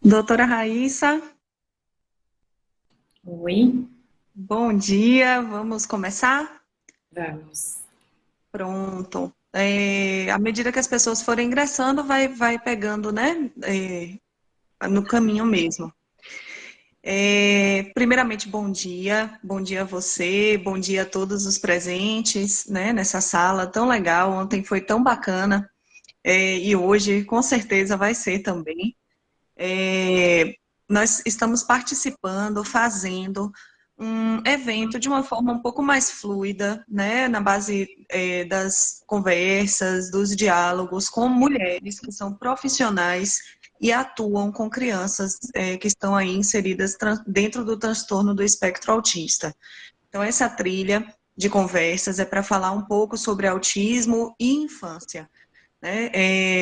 Doutora Raíssa, Oi, bom dia, vamos começar? vamos. Pronto. À medida que as pessoas forem ingressando, vai pegando, né, no caminho mesmo. Primeiramente, bom dia a você, bom dia a todos os presentes, né, nessa sala tão legal, ontem foi tão bacana, e hoje com certeza vai ser também. Nós estamos participando, fazendo um evento de uma forma um pouco mais fluida, né, na base das conversas, dos diálogos com mulheres que são profissionais e atuam com crianças que estão aí inseridas dentro do transtorno do espectro autista. Então, essa trilha de conversas é para falar um pouco sobre autismo e infância, né?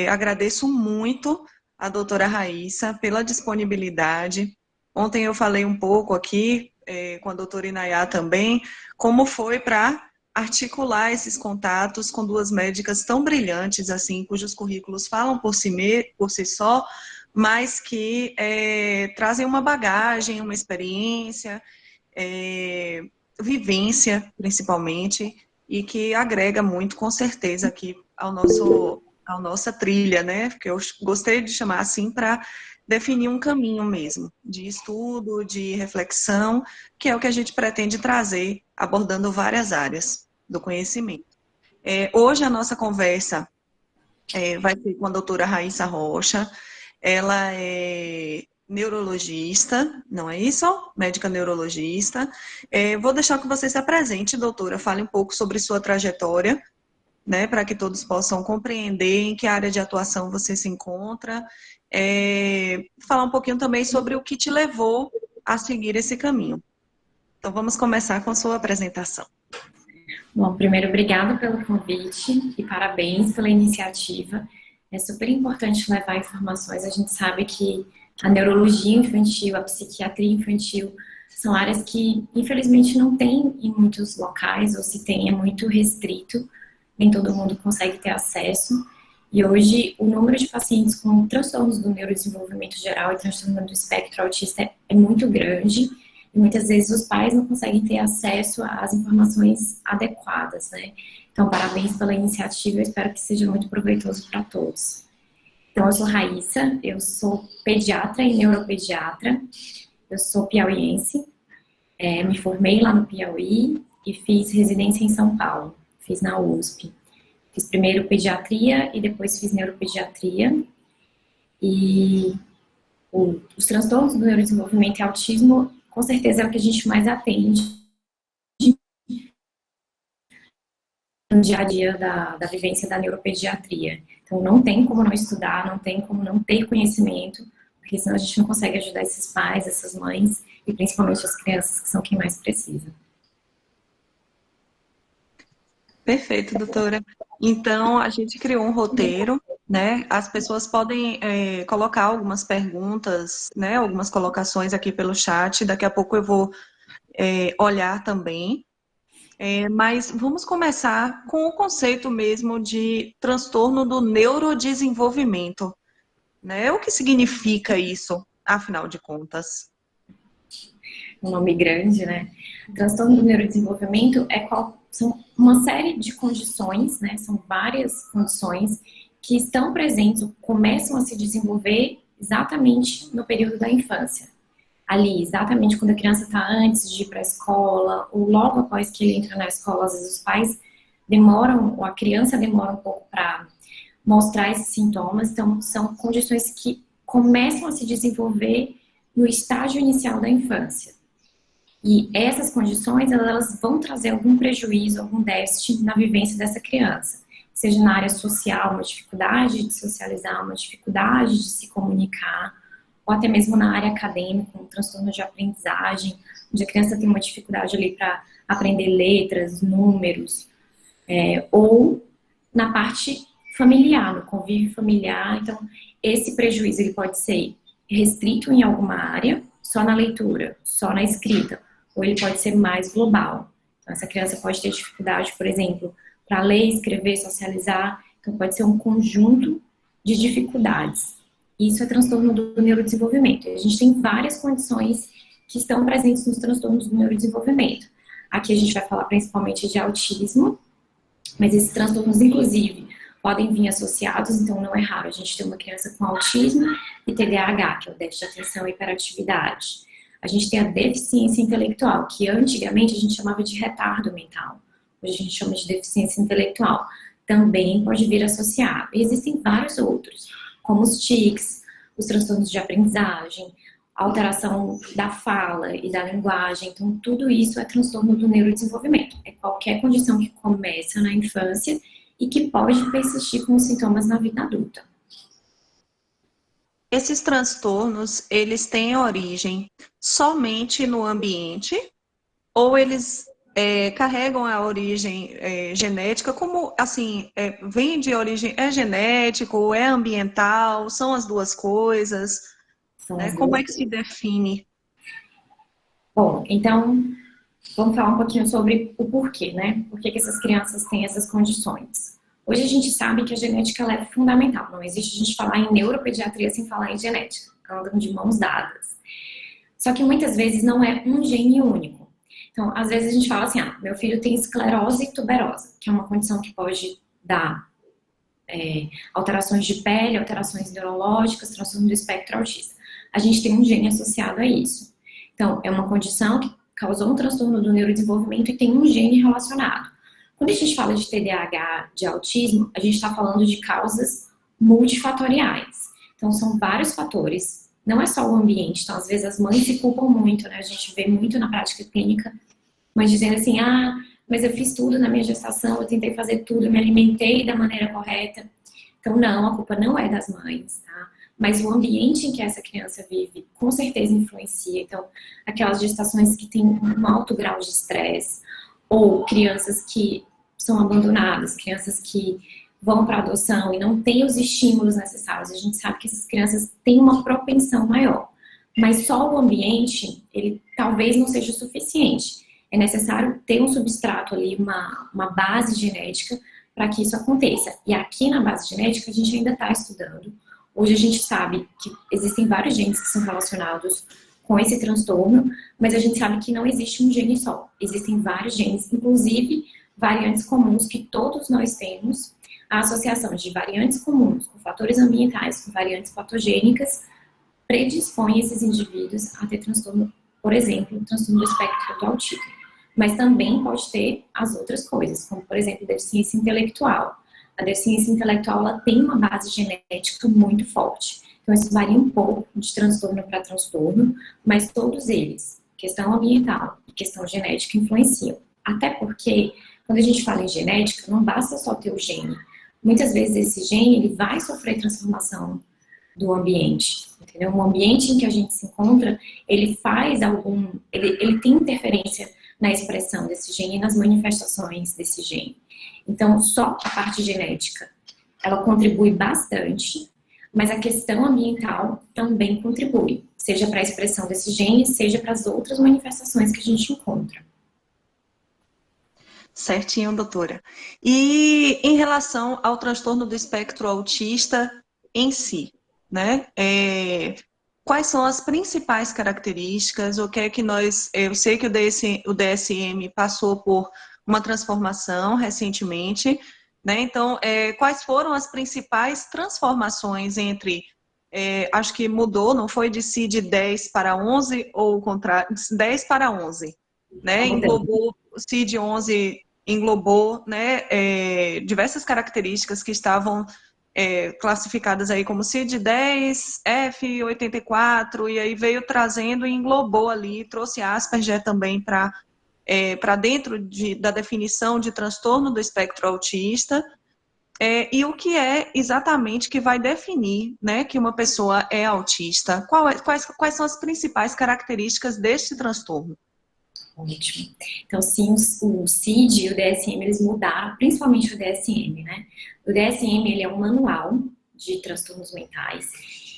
Agradeço muito a doutora Raíssa pela disponibilidade. Ontem eu falei um pouco aqui, com a doutora Inayá também, como foi para articular esses contatos com duas médicas tão brilhantes, assim, cujos currículos falam por si só, mas que trazem uma bagagem, uma experiência, é, vivência, principalmente, e que agrega muito, com certeza, aqui à nossa trilha, né? Porque eu gostei de chamar assim para definir um caminho mesmo, de estudo, de reflexão, que é o que a gente pretende trazer, abordando várias áreas do conhecimento. Hoje a nossa conversa vai ser com a doutora Raíssa Rocha. Ela é neurologista, não é isso? Médica neurologista. Vou deixar que você se apresente, doutora, fale um pouco sobre sua trajetória, né, para que todos possam compreender em que área de atuação você se encontra. Falar um pouquinho também sobre o que te levou a seguir esse caminho. Então, vamos começar com a sua apresentação. Bom, primeiro, obrigada pelo convite e parabéns pela iniciativa. É super importante levar informações. A gente sabe que a neurologia infantil, a psiquiatria infantil, são áreas que, infelizmente, não tem em muitos locais, ou se tem, é muito restrito, nem todo mundo consegue ter acesso. E hoje, o número de pacientes com transtornos do neurodesenvolvimento geral e transtorno do espectro autista é muito grande. E muitas vezes os pais não conseguem ter acesso às informações adequadas, né? Então, parabéns pela iniciativa, eu espero que seja muito proveitoso para todos. Então, eu sou Raíssa, eu sou pediatra e neuropediatra, eu sou piauiense, me formei lá no Piauí e fiz residência em São Paulo, fiz na USP. Fiz primeiro pediatria e depois fiz neuropediatria. E os transtornos do neurodesenvolvimento e autismo, com certeza, é o que a gente mais atende no dia a dia da vivência da neuropediatria. Então, não tem como não estudar, não tem como não ter conhecimento, porque senão a gente não consegue ajudar esses pais, essas mães, e principalmente as crianças, que são quem mais precisa. Perfeito, doutora. Então, a gente criou um roteiro, né? As pessoas podem colocar algumas perguntas, né? Algumas colocações aqui pelo chat. Daqui a pouco eu vou olhar também. Mas vamos começar com o conceito mesmo de transtorno do neurodesenvolvimento, né? O que significa isso, afinal de contas? Um nome grande, né? Transtorno do neurodesenvolvimento são uma série de condições, né? São várias condições que estão presentes, começam a se desenvolver exatamente no período da infância. Ali, exatamente quando a criança está antes de ir para a escola, ou logo após que ele entra na escola, às vezes os pais demoram, ou a criança demora um pouco para mostrar esses sintomas. Então, são condições que começam a se desenvolver no estágio inicial da infância. E essas condições, elas vão trazer algum prejuízo, algum déficit na vivência dessa criança. Seja na área social, uma dificuldade de socializar, uma dificuldade de se comunicar, ou até mesmo na área acadêmica, um transtorno de aprendizagem, onde a criança tem uma dificuldade ali para aprender letras, números, ou na parte familiar, no convívio familiar. Então, esse prejuízo ele pode ser restrito em alguma área, só na leitura, só na escrita, ou ele pode ser mais global. Então, essa criança pode ter dificuldade, por exemplo, para ler, escrever, socializar. Então, pode ser um conjunto de dificuldades. Isso é transtorno do neurodesenvolvimento. A gente tem várias condições que estão presentes nos transtornos do neurodesenvolvimento. Aqui a gente vai falar principalmente de autismo, mas esses transtornos, inclusive, podem vir associados, então não é raro a gente ter uma criança com autismo e TDAH, que é o déficit de atenção e hiperatividade. A gente tem a deficiência intelectual, que antigamente a gente chamava de retardo mental. Hoje a gente chama de deficiência intelectual. Também pode vir associado. E existem vários outros, como os tics, os transtornos de aprendizagem, a alteração da fala e da linguagem. Então, tudo isso é transtorno do neurodesenvolvimento. É qualquer condição que começa na infância e que pode persistir com os sintomas na vida adulta. Esses transtornos, eles têm origem somente no ambiente ou eles carregam a origem genética? Como, assim, vem de origem, é genético, ou é ambiental, são as duas coisas? Como é que se define? Bom, então, vamos falar um pouquinho sobre o porquê, né? Por que essas crianças têm essas condições? Hoje a gente sabe que a genética ela é fundamental. Não existe a gente falar em neuropediatria sem falar em genética. Andam de mãos dadas. Só que muitas vezes não é um gene único. Então, às vezes a gente fala assim, meu filho tem esclerose tuberosa, que é uma condição que pode dar alterações de pele, alterações neurológicas, transtorno do espectro autista. A gente tem um gene associado a isso. Então, é uma condição que causou um transtorno do neurodesenvolvimento e tem um gene relacionado. Quando a gente fala de TDAH, de autismo, a gente está falando de causas multifatoriais. Então, são vários fatores. Não é só o ambiente. Então, às vezes, as mães se culpam muito, né? A gente vê muito na prática clínica, mas dizendo assim, mas eu fiz tudo na minha gestação, eu tentei fazer tudo, eu me alimentei da maneira correta. Então, não, a culpa não é das mães, tá? Mas o ambiente em que essa criança vive, com certeza influencia. Então, aquelas gestações que têm um alto grau de estresse, ou crianças que são abandonadas, crianças que vão para adoção e não têm os estímulos necessários. A gente sabe que essas crianças têm uma propensão maior. Mas só o ambiente, ele talvez não seja o suficiente. É necessário ter um substrato ali, uma base genética para que isso aconteça. E aqui na base genética a gente ainda está estudando. Hoje a gente sabe que existem vários genes que são relacionados com esse transtorno, mas a gente sabe que não existe um gene só. Existem vários genes, inclusive variantes comuns que todos nós temos. A associação de variantes comuns com fatores ambientais, com variantes patogênicas, predispõe esses indivíduos a ter transtorno, por exemplo, transtorno do espectro do autismo. Mas também pode ter as outras coisas, como, por exemplo, deficiência intelectual. A deficiência intelectual ela tem uma base genética muito forte. Então, isso varia um pouco de transtorno para transtorno, mas todos eles, questão ambiental e questão genética, influenciam. Até porque, quando a gente fala em genética, não basta só ter o gene. Muitas vezes esse gene ele vai sofrer transformação do ambiente, entendeu? O ambiente em que a gente se encontra, ele faz ele tem interferência na expressão desse gene e nas manifestações desse gene. Então, só a parte genética, ela contribui bastante, mas a questão ambiental também contribui, seja para a expressão desse gene, seja para as outras manifestações que a gente encontra. Certinho, doutora. E em relação ao transtorno do espectro autista em si, né? Quais são as principais características? O que é que eu sei que o DSM passou por uma transformação recentemente, né? Então, quais foram as principais transformações entre, acho que mudou, não foi de CID-10 para 11, ou o contrário, 10 para 11, né? Englobou, o CID-11 englobou, né, diversas características que estavam classificadas aí como CID-10, F84, e aí veio trazendo e englobou ali, trouxe Asperger também para dentro da definição de transtorno do espectro autista, e o que é exatamente que vai definir, né, que uma pessoa é autista? Quais são as principais características deste transtorno? Ótimo. Então, sim, o CID e o DSM, eles mudaram, principalmente o DSM, né? O DSM, ele é um manual de transtornos mentais,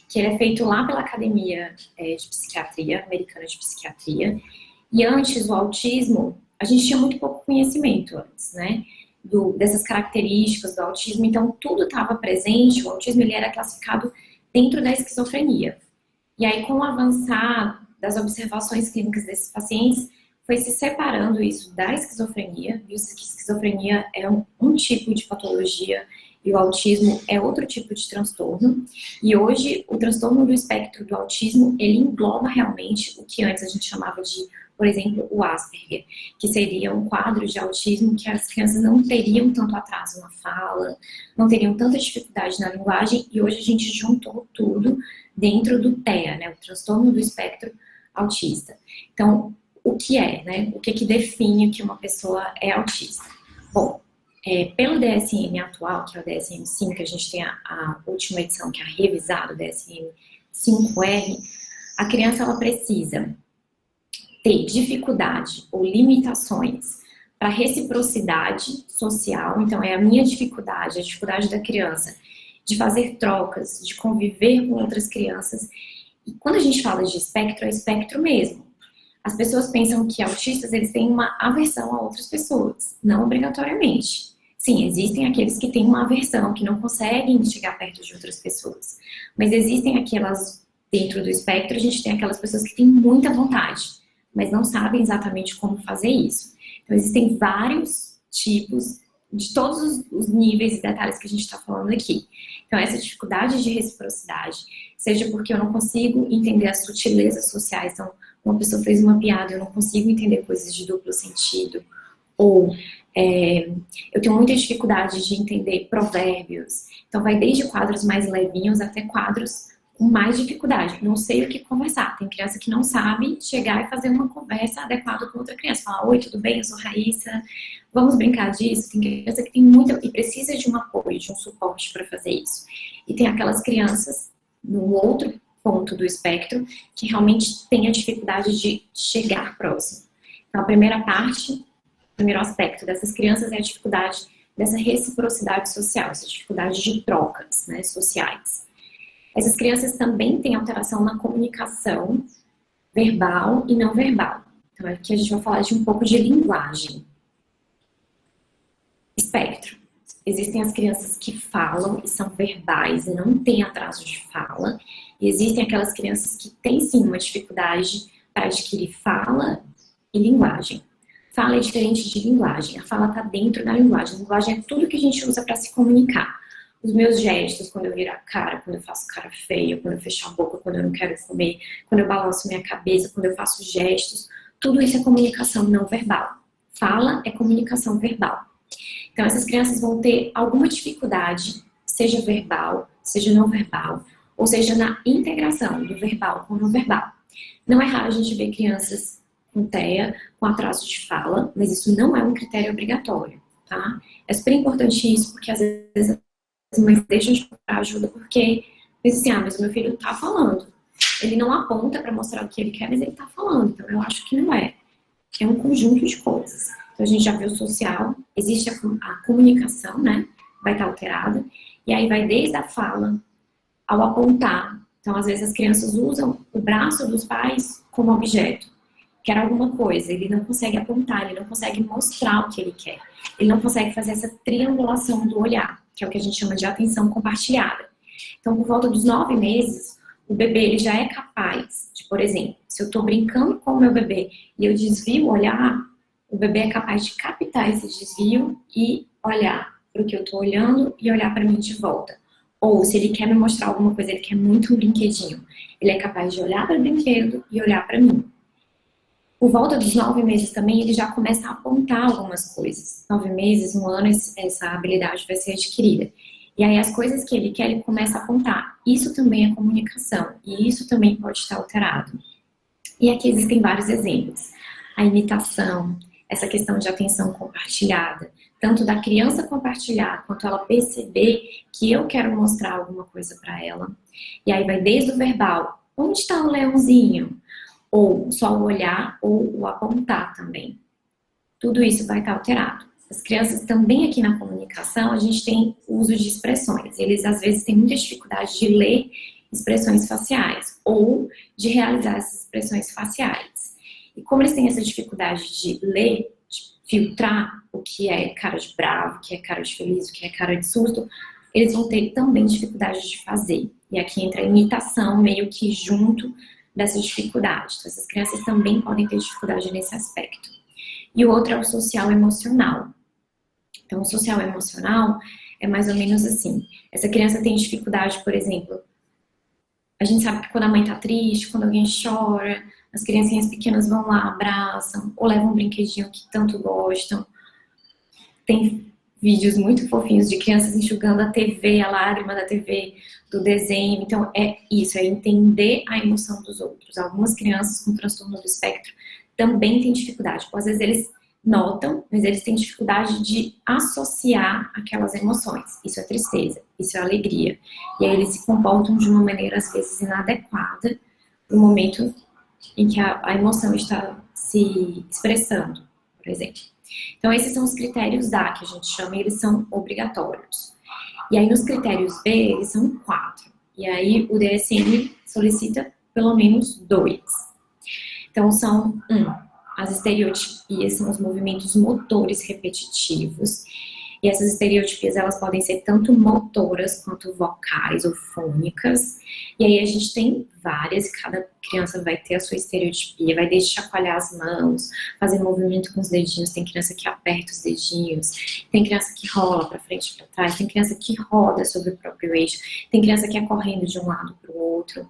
que ele é feito lá pela Academia de Psiquiatria, Americana de Psiquiatria, e antes, o autismo, a gente tinha muito pouco conhecimento antes, né? Dessas características do autismo, então tudo estava presente, o autismo, ele era classificado dentro da esquizofrenia. E aí, com o avançar das observações clínicas desses pacientes, foi se separando isso da esquizofrenia, viu que a esquizofrenia é um tipo de patologia e o autismo é outro tipo de transtorno. E hoje, o transtorno do espectro do autismo, ele engloba realmente o que antes a gente chamava de, por exemplo, o Asperger, que seria um quadro de autismo que as crianças não teriam tanto atraso na fala, não teriam tanta dificuldade na linguagem, e hoje a gente juntou tudo dentro do TEA, né, o transtorno do espectro autista. Então, o que é, né? O que define que uma pessoa é autista? Bom, pelo DSM atual, que é o DSM-5, que a gente tem a última edição, que é a revisada, o DSM-5R, a criança ela precisa ter dificuldade ou limitações para reciprocidade social, então é a minha dificuldade, a dificuldade da criança de fazer trocas, de conviver com outras crianças. E quando a gente fala de espectro, é espectro mesmo. As pessoas pensam que autistas, eles têm uma aversão a outras pessoas, não obrigatoriamente. Sim, existem aqueles que têm uma aversão, que não conseguem chegar perto de outras pessoas. Mas existem aquelas, dentro do espectro, a gente tem aquelas pessoas que têm muita vontade, mas não sabem exatamente como fazer isso. Então, existem vários tipos, de todos os níveis e detalhes que a gente está falando aqui. Então, essa dificuldade de reciprocidade, seja porque eu não consigo entender as sutilezas sociais, então, uma pessoa fez uma piada, eu não consigo entender coisas de duplo sentido, ou eu tenho muita dificuldade de entender provérbios. Então, vai desde quadros mais levinhos até quadros com mais dificuldade. Não sei o que conversar. Tem criança que não sabe chegar e fazer uma conversa adequada com outra criança. Falar, oi, tudo bem? Eu sou Raíssa. Vamos brincar disso? Tem criança que tem muita e precisa de um apoio, de um suporte para fazer isso. E tem aquelas crianças, no outro ponto do espectro, que realmente tem a dificuldade de chegar próximo. Então, a primeira parte, o primeiro aspecto dessas crianças é a dificuldade dessa reciprocidade social, essa dificuldade de trocas, né, sociais. Essas crianças também têm alteração na comunicação verbal e não verbal. Então, aqui a gente vai falar de um pouco de linguagem. Espectro. Existem as crianças que falam e são verbais e não têm atraso de fala. E existem aquelas crianças que têm, sim, uma dificuldade para adquirir fala e linguagem. Fala é diferente de linguagem. A fala está dentro da linguagem. A linguagem é tudo que a gente usa para se comunicar. Os meus gestos, quando eu viro a cara, quando eu faço cara feia, quando eu fecho a boca, quando eu não quero comer, quando eu balanço minha cabeça, quando eu faço gestos, tudo isso é comunicação não verbal. Fala é comunicação verbal. Então, essas crianças vão ter alguma dificuldade, seja verbal, seja não verbal, ou seja, na integração do verbal com o não verbal. Não é raro a gente ver crianças com TEA, com atraso de fala, mas isso não é um critério obrigatório, tá? É super importante isso, porque às vezes as mães deixam de procurar ajuda porque dizem assim, mas o meu filho tá falando. Ele não aponta para mostrar o que ele quer, mas ele tá falando. Então, eu acho que não é. É um conjunto de coisas. Então, a gente já viu o social, existe a comunicação, né? Vai estar alterada. E aí vai desde a fala ao apontar. Então, às vezes, as crianças usam o braço dos pais como objeto. Quer alguma coisa, ele não consegue apontar, ele não consegue mostrar o que ele quer. Ele não consegue fazer essa triangulação do olhar, que é o que a gente chama de atenção compartilhada. Então, por volta dos 9 meses, o bebê ele já é capaz de, por exemplo, se eu estou brincando com o meu bebê e eu desvio o olhar, o bebê é capaz de captar esse desvio e olhar para o que eu estou olhando e olhar para mim de volta. Ou, se ele quer me mostrar alguma coisa, ele quer muito um brinquedinho, ele é capaz de olhar para o brinquedo e olhar para mim. Por volta dos 9 meses também, ele já começa a apontar algumas coisas. 9 meses, 1 ano, essa habilidade vai ser adquirida. E aí, as coisas que ele quer, ele começa a apontar. Isso também é comunicação. E isso também pode estar alterado. E aqui existem vários exemplos. A imitação, essa questão de atenção compartilhada. Tanto da criança compartilhar, quanto ela perceber que eu quero mostrar alguma coisa para ela. E aí, vai desde o verbal. Onde está o leãozinho? Ou só o olhar, ou o apontar também. Tudo isso vai estar alterado. As crianças também aqui na comunicação, a gente tem uso de expressões. Eles, às vezes, têm muita dificuldade de ler expressões faciais ou de realizar essas expressões faciais. E como eles têm essa dificuldade de ler, de filtrar o que é cara de bravo, o que é cara de feliz, o que é cara de susto, eles vão ter também dificuldade de fazer. E aqui entra a imitação meio que junto dessa dificuldade. Então, essas crianças também podem ter dificuldade nesse aspecto. E o outro é o social emocional. Então, o social emocional é mais ou menos assim. Essa criança tem dificuldade, por exemplo, a gente sabe que quando a mãe tá triste, quando alguém chora, as criancinhas pequenas vão lá, abraçam, ou levam um brinquedinho que tanto gostam. Tem vídeos muito fofinhos de crianças enxugando a TV, a lágrima da TV, do desenho. Então, é isso, é entender a emoção dos outros. Algumas crianças com transtorno do espectro também têm dificuldade. Às vezes eles notam, mas eles têm dificuldade de associar aquelas emoções. Isso é tristeza, isso é alegria. E aí eles se comportam de uma maneira, às vezes, inadequada no momento em que a emoção está se expressando, por exemplo. Então, esses são os critérios DA, que a gente chama, e eles são obrigatórios. E aí, nos critérios B, eles são 4. E aí, o DSM solicita pelo menos 2. Então, são as estereotipias, são os movimentos motores repetitivos. E essas estereotipias, elas podem ser tanto motoras quanto vocais ou fônicas. E aí a gente tem várias, cada criança vai ter a sua estereotipia, vai desde chacoalhar as mãos, fazer movimento com os dedinhos, tem criança que aperta os dedinhos, tem criança que rola para frente e para trás, tem criança que roda sobre o próprio eixo, tem criança que é correndo de um lado para o outro.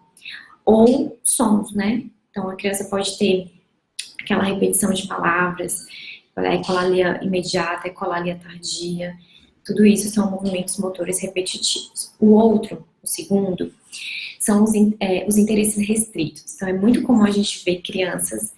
Ou sons, né? Então a criança pode ter aquela repetição de palavras, a ecolalia imediata, a ecolalia tardia, tudo isso são movimentos motores repetitivos. O outro, o segundo, são os interesses restritos. Então, é muito comum a gente ver crianças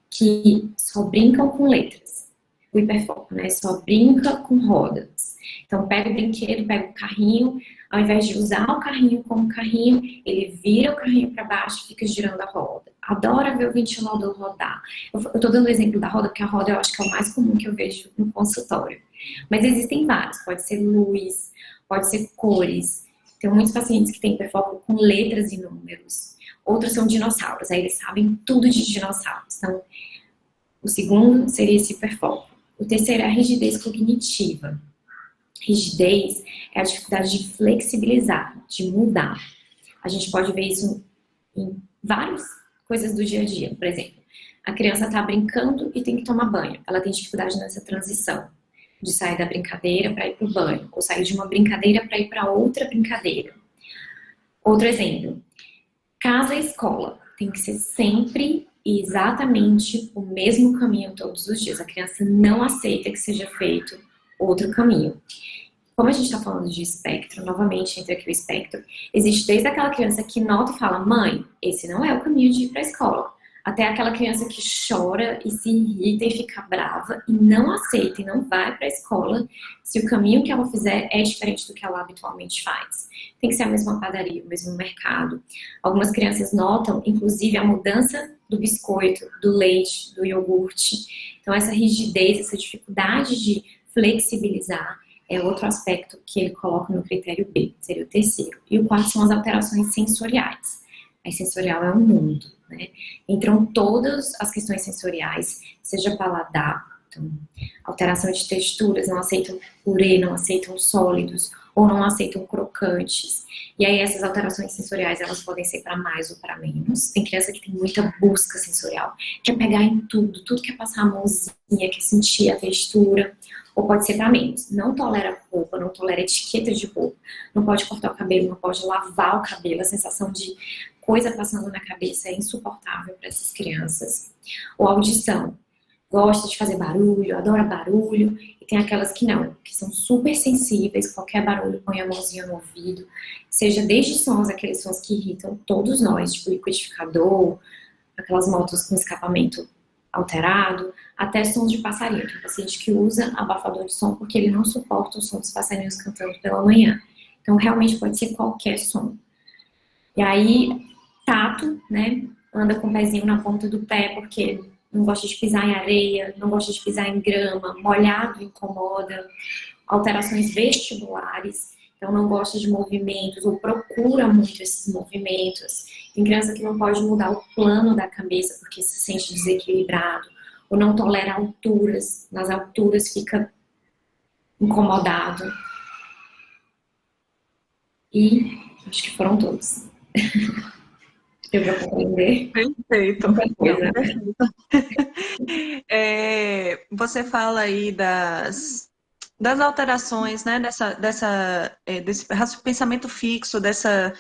que só brincam com letras. O hiperfoco, né? Só brinca com rodas. Então, pega o brinquedo, pega o carrinho, ao invés de usar o carrinho como carrinho, ele vira o carrinho para baixo e fica girando a roda. Adora ver o ventilador rodar. Eu tô dando o exemplo da roda, porque a roda eu acho que é o mais comum que eu vejo no consultório. Mas existem vários. Pode ser luz, pode ser cores. Tem muitos pacientes que têm hiperfoco com letras e números. Outros são dinossauros, aí eles sabem tudo de dinossauros. Então, o segundo seria esse hiperfoco. O terceiro é a rigidez cognitiva. Rigidez é a dificuldade de flexibilizar, de mudar. A gente pode ver isso em várias coisas do dia a dia. Por exemplo, a criança está brincando e tem que tomar banho. Ela tem dificuldade nessa transição, de sair da brincadeira para ir para o banho, ou sair de uma brincadeira para ir para outra brincadeira. Outro exemplo, casa e escola. Tem que ser sempre e exatamente o mesmo caminho todos os dias. A criança não aceita que seja feito outro caminho. Como a gente está falando de espectro, novamente entra aqui o espectro, existe desde aquela criança que nota e fala, mãe, esse não é o caminho de ir para a escola, até aquela criança que chora e se irrita e fica brava e não aceita e não vai para a escola se o caminho que ela fizer é diferente do que ela habitualmente faz. Tem que ser a mesma padaria, o mesmo mercado. Algumas crianças notam, inclusive, a mudança do biscoito, do leite, do iogurte. Então, essa rigidez, essa dificuldade de flexibilizar é outro aspecto que ele coloca no critério B, seria o terceiro. E o quarto são as alterações sensoriais. A sensorial é um mundo, né? Entram todas as questões sensoriais, seja paladar, então, alteração de texturas, não aceitam purê, não aceitam sólidos, ou não aceitam crocantes. E aí essas alterações sensoriais, elas podem ser para mais ou para menos. Tem criança que tem muita busca sensorial, quer pegar em tudo, tudo quer passar a mãozinha, quer sentir a textura, ou pode ser para menos. Não tolera roupa, não tolera etiqueta de roupa, não pode cortar o cabelo, não pode lavar o cabelo, a sensação de coisa passando na cabeça é insuportável para essas crianças. Ou audição, gosta de fazer barulho, adora barulho, e tem aquelas que não, que são super sensíveis, qualquer barulho põe a mãozinha no ouvido, seja desde sons, aqueles sons que irritam todos nós, tipo liquidificador, aquelas motos com escapamento alterado, até sons de passarinho. Tem um paciente que usa abafador de som porque ele não suporta o som dos passarinhos cantando pela manhã. Então, realmente pode ser qualquer som. E aí, tato, né? Anda com o pezinho na ponta do pé porque não gosta de pisar em areia, não gosta de pisar em grama, molhado incomoda. Alterações vestibulares, então não gosta de movimentos ou procura muito esses movimentos. Tem criança que não pode mudar o plano da cabeça porque se sente desequilibrado, ou não tolera alturas, nas alturas fica incomodado. E Acho que foram todos. Deu para compreender? Perfeito. Muita coisa. Você fala aí das alterações, né, desse pensamento fixo, dessa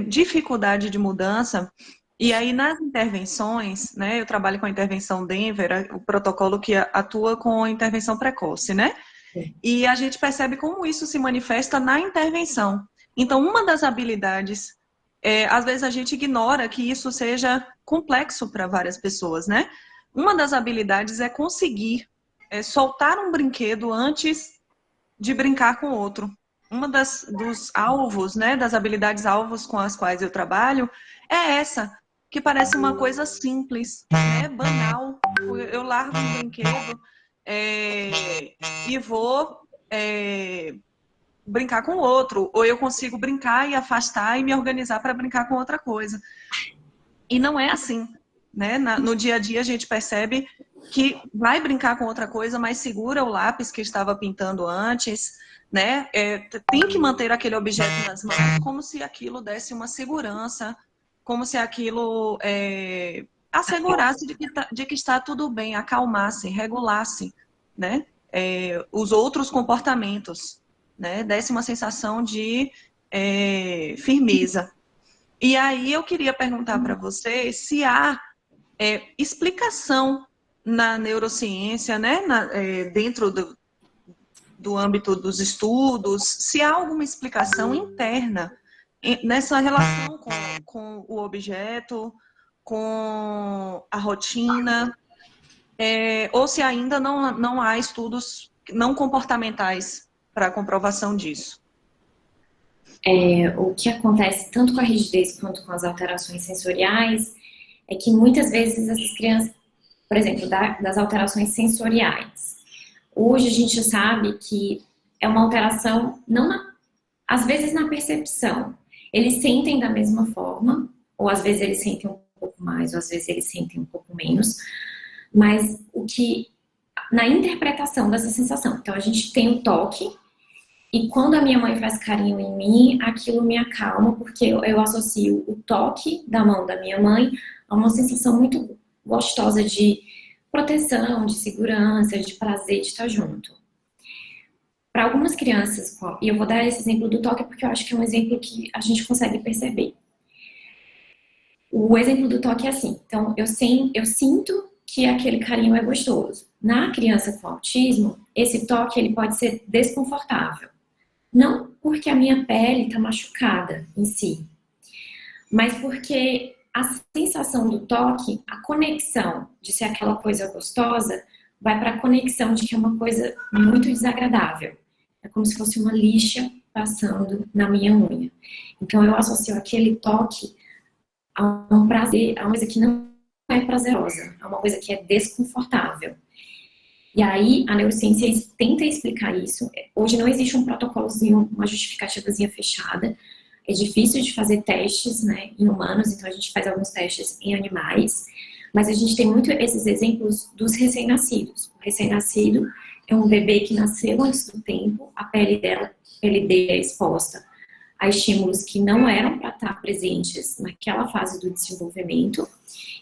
dificuldade de mudança. E aí, nas intervenções, né, eu trabalho com a intervenção Denver, o protocolo que atua com a intervenção precoce, né? Sim. E a gente percebe como isso se manifesta na intervenção. Então, uma das habilidades, às vezes a gente ignora que isso seja complexo para várias pessoas, né? Uma das habilidades é conseguir soltar um brinquedo antes de brincar com outro. Uma dos alvos, né, das habilidades alvos com as quais eu trabalho é essa, que parece uma coisa simples, né, banal. Eu largo um brinquedo e vou brincar com outro, ou eu consigo brincar e afastar e me organizar para brincar com outra coisa. E não é assim, né? No dia a dia a gente percebe que vai brincar com outra coisa, mas segura o lápis que estava pintando antes, né? Tem que manter aquele objeto nas mãos como se aquilo desse uma segurança, como se aquilo assegurasse de que está tudo bem, acalmasse, regulasse, né? Os outros comportamentos, né? Desse uma sensação de firmeza. E aí eu queria perguntar para você se há explicação na neurociência, né, dentro do âmbito dos estudos, se há alguma explicação interna nessa relação com o objeto, com a rotina, ou se ainda não há estudos não comportamentais para a comprovação disso. O que acontece tanto com a rigidez quanto com as alterações sensoriais é que muitas vezes essas crianças, por exemplo, das alterações sensoriais, hoje a gente sabe que é uma alteração, às vezes na percepção. Eles sentem da mesma forma, ou às vezes eles sentem um pouco mais, ou às vezes eles sentem um pouco menos, mas na interpretação dessa sensação. Então a gente tem o toque, e quando a minha mãe faz carinho em mim, aquilo me acalma, porque eu associo o toque da mão da minha mãe a uma sensação muito gostosa de proteção, de segurança, de prazer de estar junto. Para algumas crianças, e eu vou dar esse exemplo do toque porque eu acho que é um exemplo que a gente consegue perceber. O exemplo do toque é assim, então eu sinto que aquele carinho é gostoso. Na criança com autismo, esse toque ele pode ser desconfortável. Não porque a minha pele está machucada em si, mas porque a sensação do toque, a conexão de ser aquela coisa gostosa, vai para a conexão de que é uma coisa muito desagradável. É como se fosse uma lixa passando na minha unha. Então eu associo aquele toque a um prazer, a uma coisa que não é prazerosa, a uma coisa que é desconfortável. E aí, a neurociência tenta explicar isso. Hoje não existe um protocolozinho, uma justificativazinha fechada. É difícil de fazer testes, né, em humanos, então a gente faz alguns testes em animais. Mas a gente tem muito esses exemplos dos recém-nascidos. O recém-nascido é um bebê que nasceu antes do tempo, a pele dele é exposta a estímulos que não eram para estar presentes naquela fase do desenvolvimento.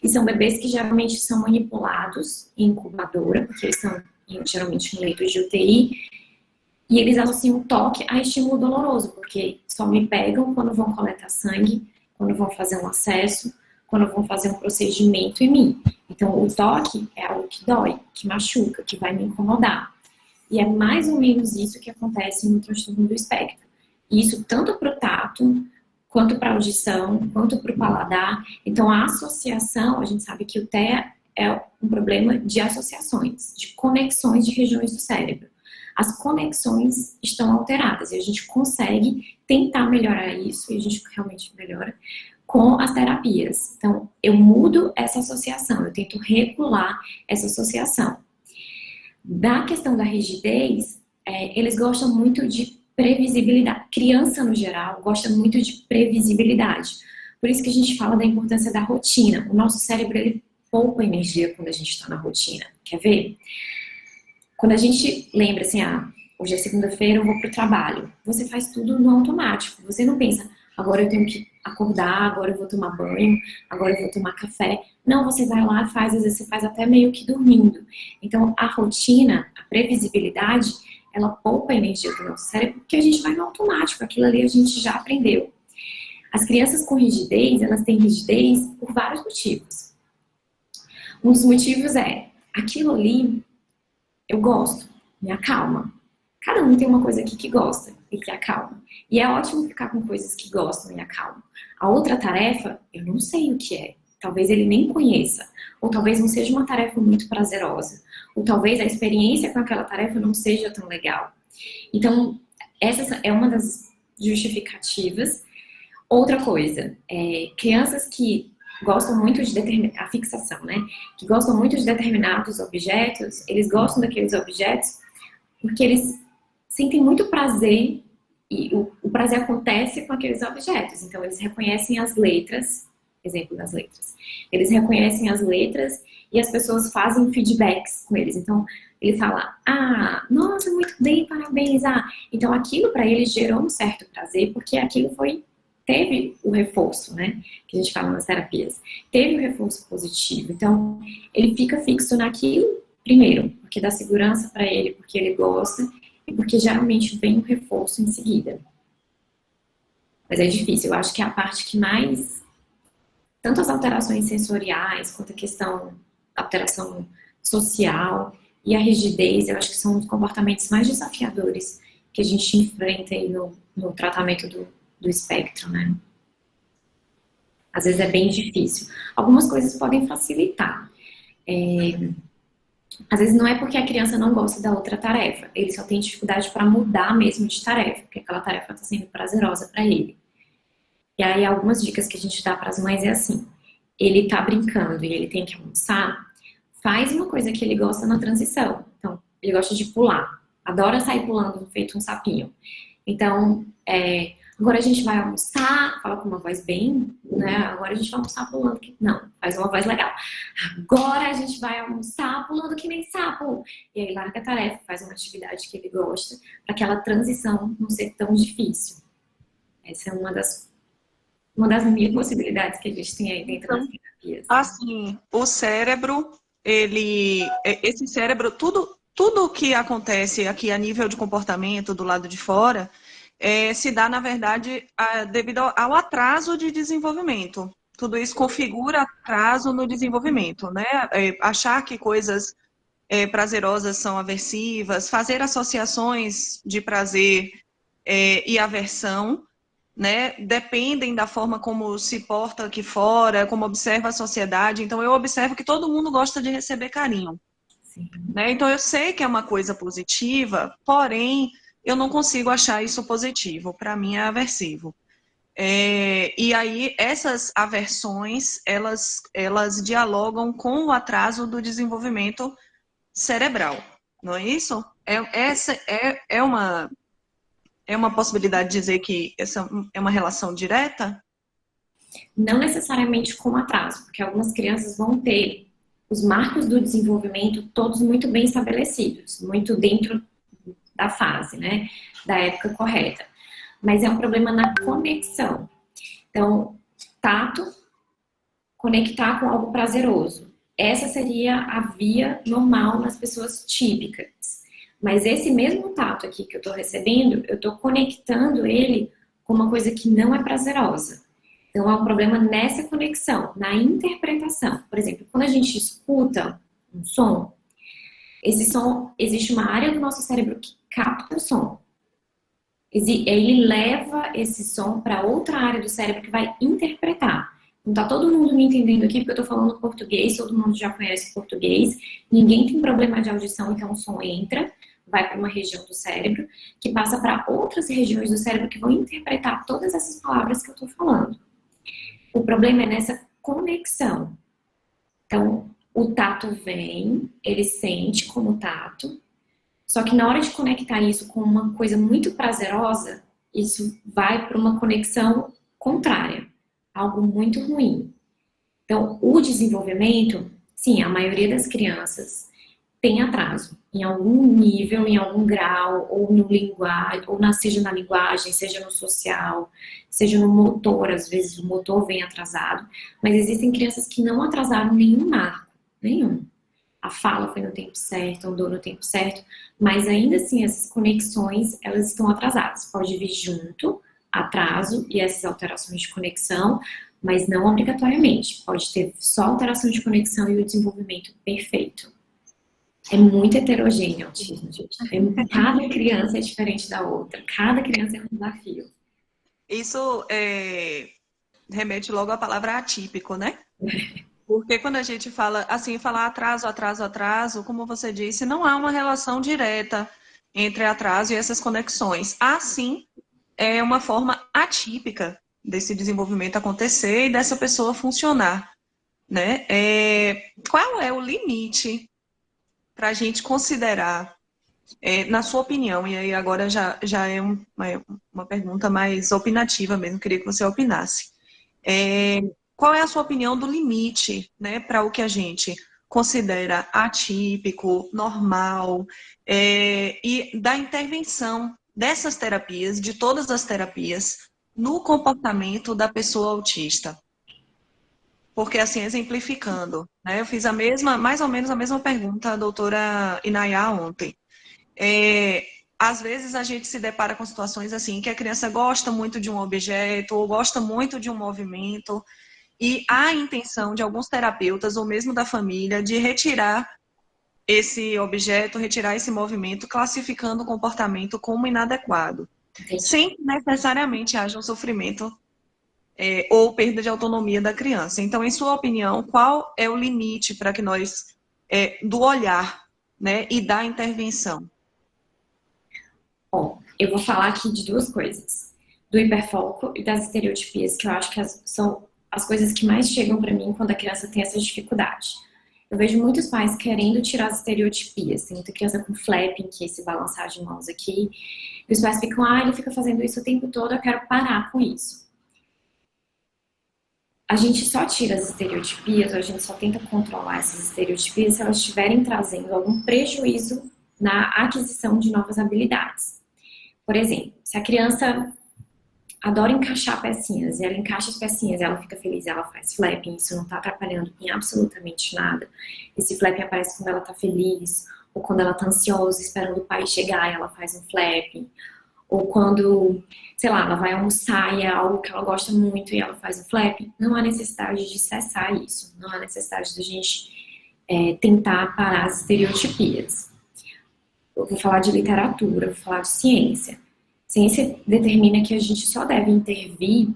E são bebês que geralmente são manipulados em incubadora, porque eles estão geralmente em leitos de UTI, e eles associam o toque a estímulo doloroso, porque só me pegam quando vão coletar sangue, quando vão fazer um acesso, quando vão fazer um procedimento em mim. Então, o toque é algo que dói, que machuca, que vai me incomodar. E é mais ou menos isso que acontece no transtorno do espectro. Isso tanto para o tato, quanto para a audição, quanto para o paladar. Então, a associação, a gente sabe que o TEA é um problema de associações, de conexões de regiões do cérebro. As conexões estão alteradas e a gente consegue tentar melhorar isso, e a gente realmente melhora, com as terapias. Então, eu mudo essa associação, eu tento regular essa associação. Da questão da rigidez, eles gostam muito de previsibilidade. Criança, no geral, gosta muito de previsibilidade. Por isso que a gente fala da importância da rotina. O nosso cérebro, ele poupa energia quando a gente está na rotina. Quer ver? Quando a gente lembra assim, hoje é segunda-feira, eu vou para o trabalho. Você faz tudo no automático. Você não pensa, agora eu tenho que acordar, agora eu vou tomar banho, agora eu vou tomar café. Não, você vai lá e faz, às vezes você faz até meio que dormindo. Então, a rotina, a previsibilidade, ela poupa a energia do nosso cérebro, porque a gente vai no automático, aquilo ali a gente já aprendeu. As crianças com rigidez, elas têm rigidez por vários motivos. Um dos motivos é, aquilo ali eu gosto, me acalma. Cada um tem uma coisa aqui que gosta e que acalma. E é ótimo ficar com coisas que gostam e acalmam. A outra tarefa, eu não sei o que é. Talvez ele nem conheça. Ou talvez não seja uma tarefa muito prazerosa. Ou talvez a experiência com aquela tarefa não seja tão legal. Então, essa é uma das justificativas. Outra coisa, crianças que gostam muito de a fixação, né? Que gostam muito de determinados objetos, eles gostam daqueles objetos porque eles sentem muito prazer e o prazer acontece com aqueles objetos. Então, eles reconhecem as letras, exemplo das letras. Eles reconhecem as letras e as pessoas fazem feedbacks com eles. Então, ele fala, nossa, muito bem, parabéns. Então, aquilo para eles gerou um certo prazer porque aquilo teve o reforço, né? Que a gente fala nas terapias. Teve o reforço positivo. Então, ele fica fixo naquilo, primeiro, porque dá segurança para ele, porque ele gosta, e porque geralmente vem o reforço em seguida. Mas é difícil. Eu acho que é a parte que mais... Tanto as alterações sensoriais, quanto a questão da alteração social e a rigidez, eu acho que são os comportamentos mais desafiadores que a gente enfrenta aí no tratamento do espectro, né? Às vezes é bem difícil. Algumas coisas podem facilitar. Às vezes não é porque a criança não gosta da outra tarefa, ele só tem dificuldade para mudar mesmo de tarefa, porque aquela tarefa está sendo prazerosa para ele. E aí algumas dicas que a gente dá para as mães é assim, ele tá brincando e ele tem que almoçar, faz uma coisa que ele gosta na transição. Então, ele gosta de pular, adora sair pulando feito um sapinho. Então, agora a gente vai almoçar, fala com uma voz bem, né? Agora a gente vai almoçar pulando. Não, faz uma voz legal. Agora a gente vai almoçar pulando que nem sapo. E aí larga a tarefa, faz uma atividade que ele gosta, para aquela transição não ser tão difícil. Essa é uma das mil possibilidades que a gente tem aí dentro das terapias. Assim, o cérebro, esse cérebro, tudo que acontece aqui a nível de comportamento do lado de fora, se dá, na verdade, devido ao atraso de desenvolvimento. Tudo isso configura atraso no desenvolvimento, né? Achar que coisas prazerosas são aversivas, fazer associações de prazer e aversão, né? Dependem da forma como se porta aqui fora, como observa a sociedade. Então, eu observo que todo mundo gosta de receber carinho. Sim. Né? Então, eu sei que é uma coisa positiva, porém, eu não consigo achar isso positivo. Para mim, é aversivo. E aí, essas aversões, elas dialogam com o atraso do desenvolvimento cerebral. Não é isso? Essa é uma possibilidade de dizer que essa é uma relação direta? Não necessariamente com atraso, porque algumas crianças vão ter os marcos do desenvolvimento todos muito bem estabelecidos, muito dentro da fase, né? Da época correta. Mas é um problema na conexão. Então, tato, conectar com algo prazeroso. Essa seria a via normal nas pessoas típicas. Mas esse mesmo tato aqui que eu estou recebendo, eu estou conectando ele com uma coisa que não é prazerosa. Então, há um problema nessa conexão, na interpretação. Por exemplo, quando a gente escuta um som, esse som, existe uma área do nosso cérebro que capta o som. Ele leva esse som para outra área do cérebro que vai interpretar. Não está todo mundo me entendendo aqui, porque eu estou falando português, todo mundo já conhece português, ninguém tem problema de audição, então o som entra, vai para uma região do cérebro, que passa para outras regiões do cérebro que vão interpretar todas essas palavras que eu estou falando. O problema é nessa conexão. Então, o tato vem, ele sente como tato, só que na hora de conectar isso com uma coisa muito prazerosa, isso vai para uma conexão contrária, algo muito ruim. Então, o desenvolvimento, sim, a maioria das crianças tem atraso em algum nível, em algum grau, ou no linguagem, seja na linguagem, seja no social, seja no motor, às vezes o motor vem atrasado, mas existem crianças que não atrasaram nenhum marco, nenhum. A fala foi no tempo certo, andou no tempo certo, mas ainda assim essas conexões, elas estão atrasadas. Pode vir junto, atraso e essas alterações de conexão, mas não obrigatoriamente. Pode ter só alteração de conexão e o desenvolvimento perfeito. É muito heterogêneo o autismo, gente. Cada criança é diferente da outra. Cada criança é um desafio. Isso remete logo à palavra atípico, né? Porque quando a gente fala assim, falar atraso, atraso, atraso, como você disse, não há uma relação direta entre atraso e essas conexões. Há sim uma forma atípica desse desenvolvimento acontecer e dessa pessoa funcionar, né? Qual é o limite para a gente considerar, na sua opinião, e aí agora já é uma pergunta mais opinativa mesmo, queria que você opinasse. Qual é a sua opinião do limite, né, para o que a gente considera atípico, normal, e da intervenção dessas terapias, de todas as terapias, no comportamento da pessoa autista? Porque, assim, exemplificando, né, eu fiz mais ou menos a mesma pergunta à doutora Inayá ontem. Às vezes a gente se depara com situações assim, que a criança gosta muito de um objeto ou gosta muito de um movimento, e há a intenção de alguns terapeutas ou mesmo da família de retirar esse objeto, retirar esse movimento, classificando o comportamento como inadequado, sem que necessariamente haja um sofrimento ou perda de autonomia da criança. Então, em sua opinião, qual é o limite para que nós, do olhar, né, e da intervenção? Bom, eu vou falar aqui de duas coisas. Do hiperfoco e das estereotipias, que eu acho que são as coisas que mais chegam para mim quando a criança tem essa dificuldade. Eu vejo muitos pais querendo tirar as estereotipias. Tem muita criança com flapping, que é esse balançar de mãos aqui. E os pais ficam, ele fica fazendo isso o tempo todo, eu quero parar com isso. A gente só tira as estereotipias, ou a gente só tenta controlar essas estereotipias se elas estiverem trazendo algum prejuízo na aquisição de novas habilidades. Por exemplo, se a criança adora encaixar pecinhas, e ela encaixa as pecinhas, ela fica feliz, ela faz flapping, isso não está atrapalhando em absolutamente nada. Esse flapping aparece quando ela está feliz, ou quando ela está ansiosa, esperando o pai chegar, e ela faz um flapping. Ou quando, sei lá, ela vai almoçar e é algo que ela gosta muito e ela faz um flapping. Não há necessidade de cessar isso, não há necessidade de a gente tentar parar as estereotipias. Eu vou falar de literatura, vou falar de ciência. Ciência determina que a gente só deve intervir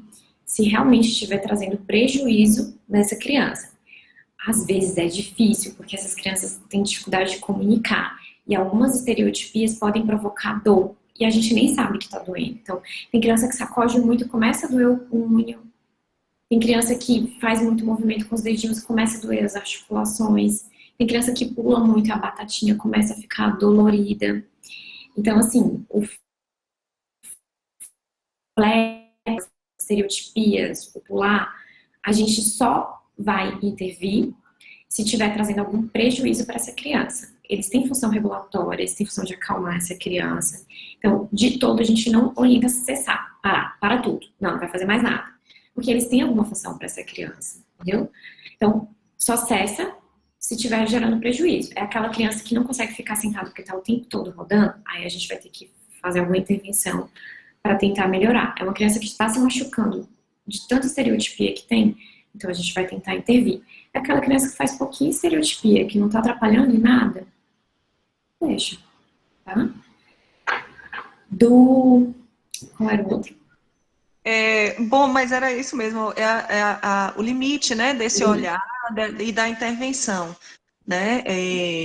se realmente estiver trazendo prejuízo nessa criança. Às vezes é difícil, porque essas crianças têm dificuldade de comunicar. E algumas estereotipias podem provocar dor. E a gente nem sabe que está doendo. Então, tem criança que sacode muito e começa a doer o punho. Tem criança que faz muito movimento com os dedinhos e começa a doer as articulações. Tem criança que pula muito e a batatinha começa a ficar dolorida. Então, assim, o estereotipias, popular, a gente só vai intervir se estiver trazendo algum prejuízo para essa criança. Eles têm função regulatória, eles têm função de acalmar essa criança. Então, de todo, a gente não orienta a cessar, para tudo. Não vai fazer mais nada. Porque eles têm alguma função para essa criança, entendeu? Então, só cessa se estiver gerando prejuízo. É aquela criança que não consegue ficar sentada porque está o tempo todo rodando, aí a gente vai ter que fazer alguma intervenção para tentar melhorar. É uma criança que está se machucando de tanta estereotipia que tem, então a gente vai tentar intervir. É aquela criança que faz pouquinho estereotipia, que não está atrapalhando em nada, deixa, tá? Qual era o outro? Bom, mas era isso mesmo, o limite, né, desse olhar e da intervenção, né?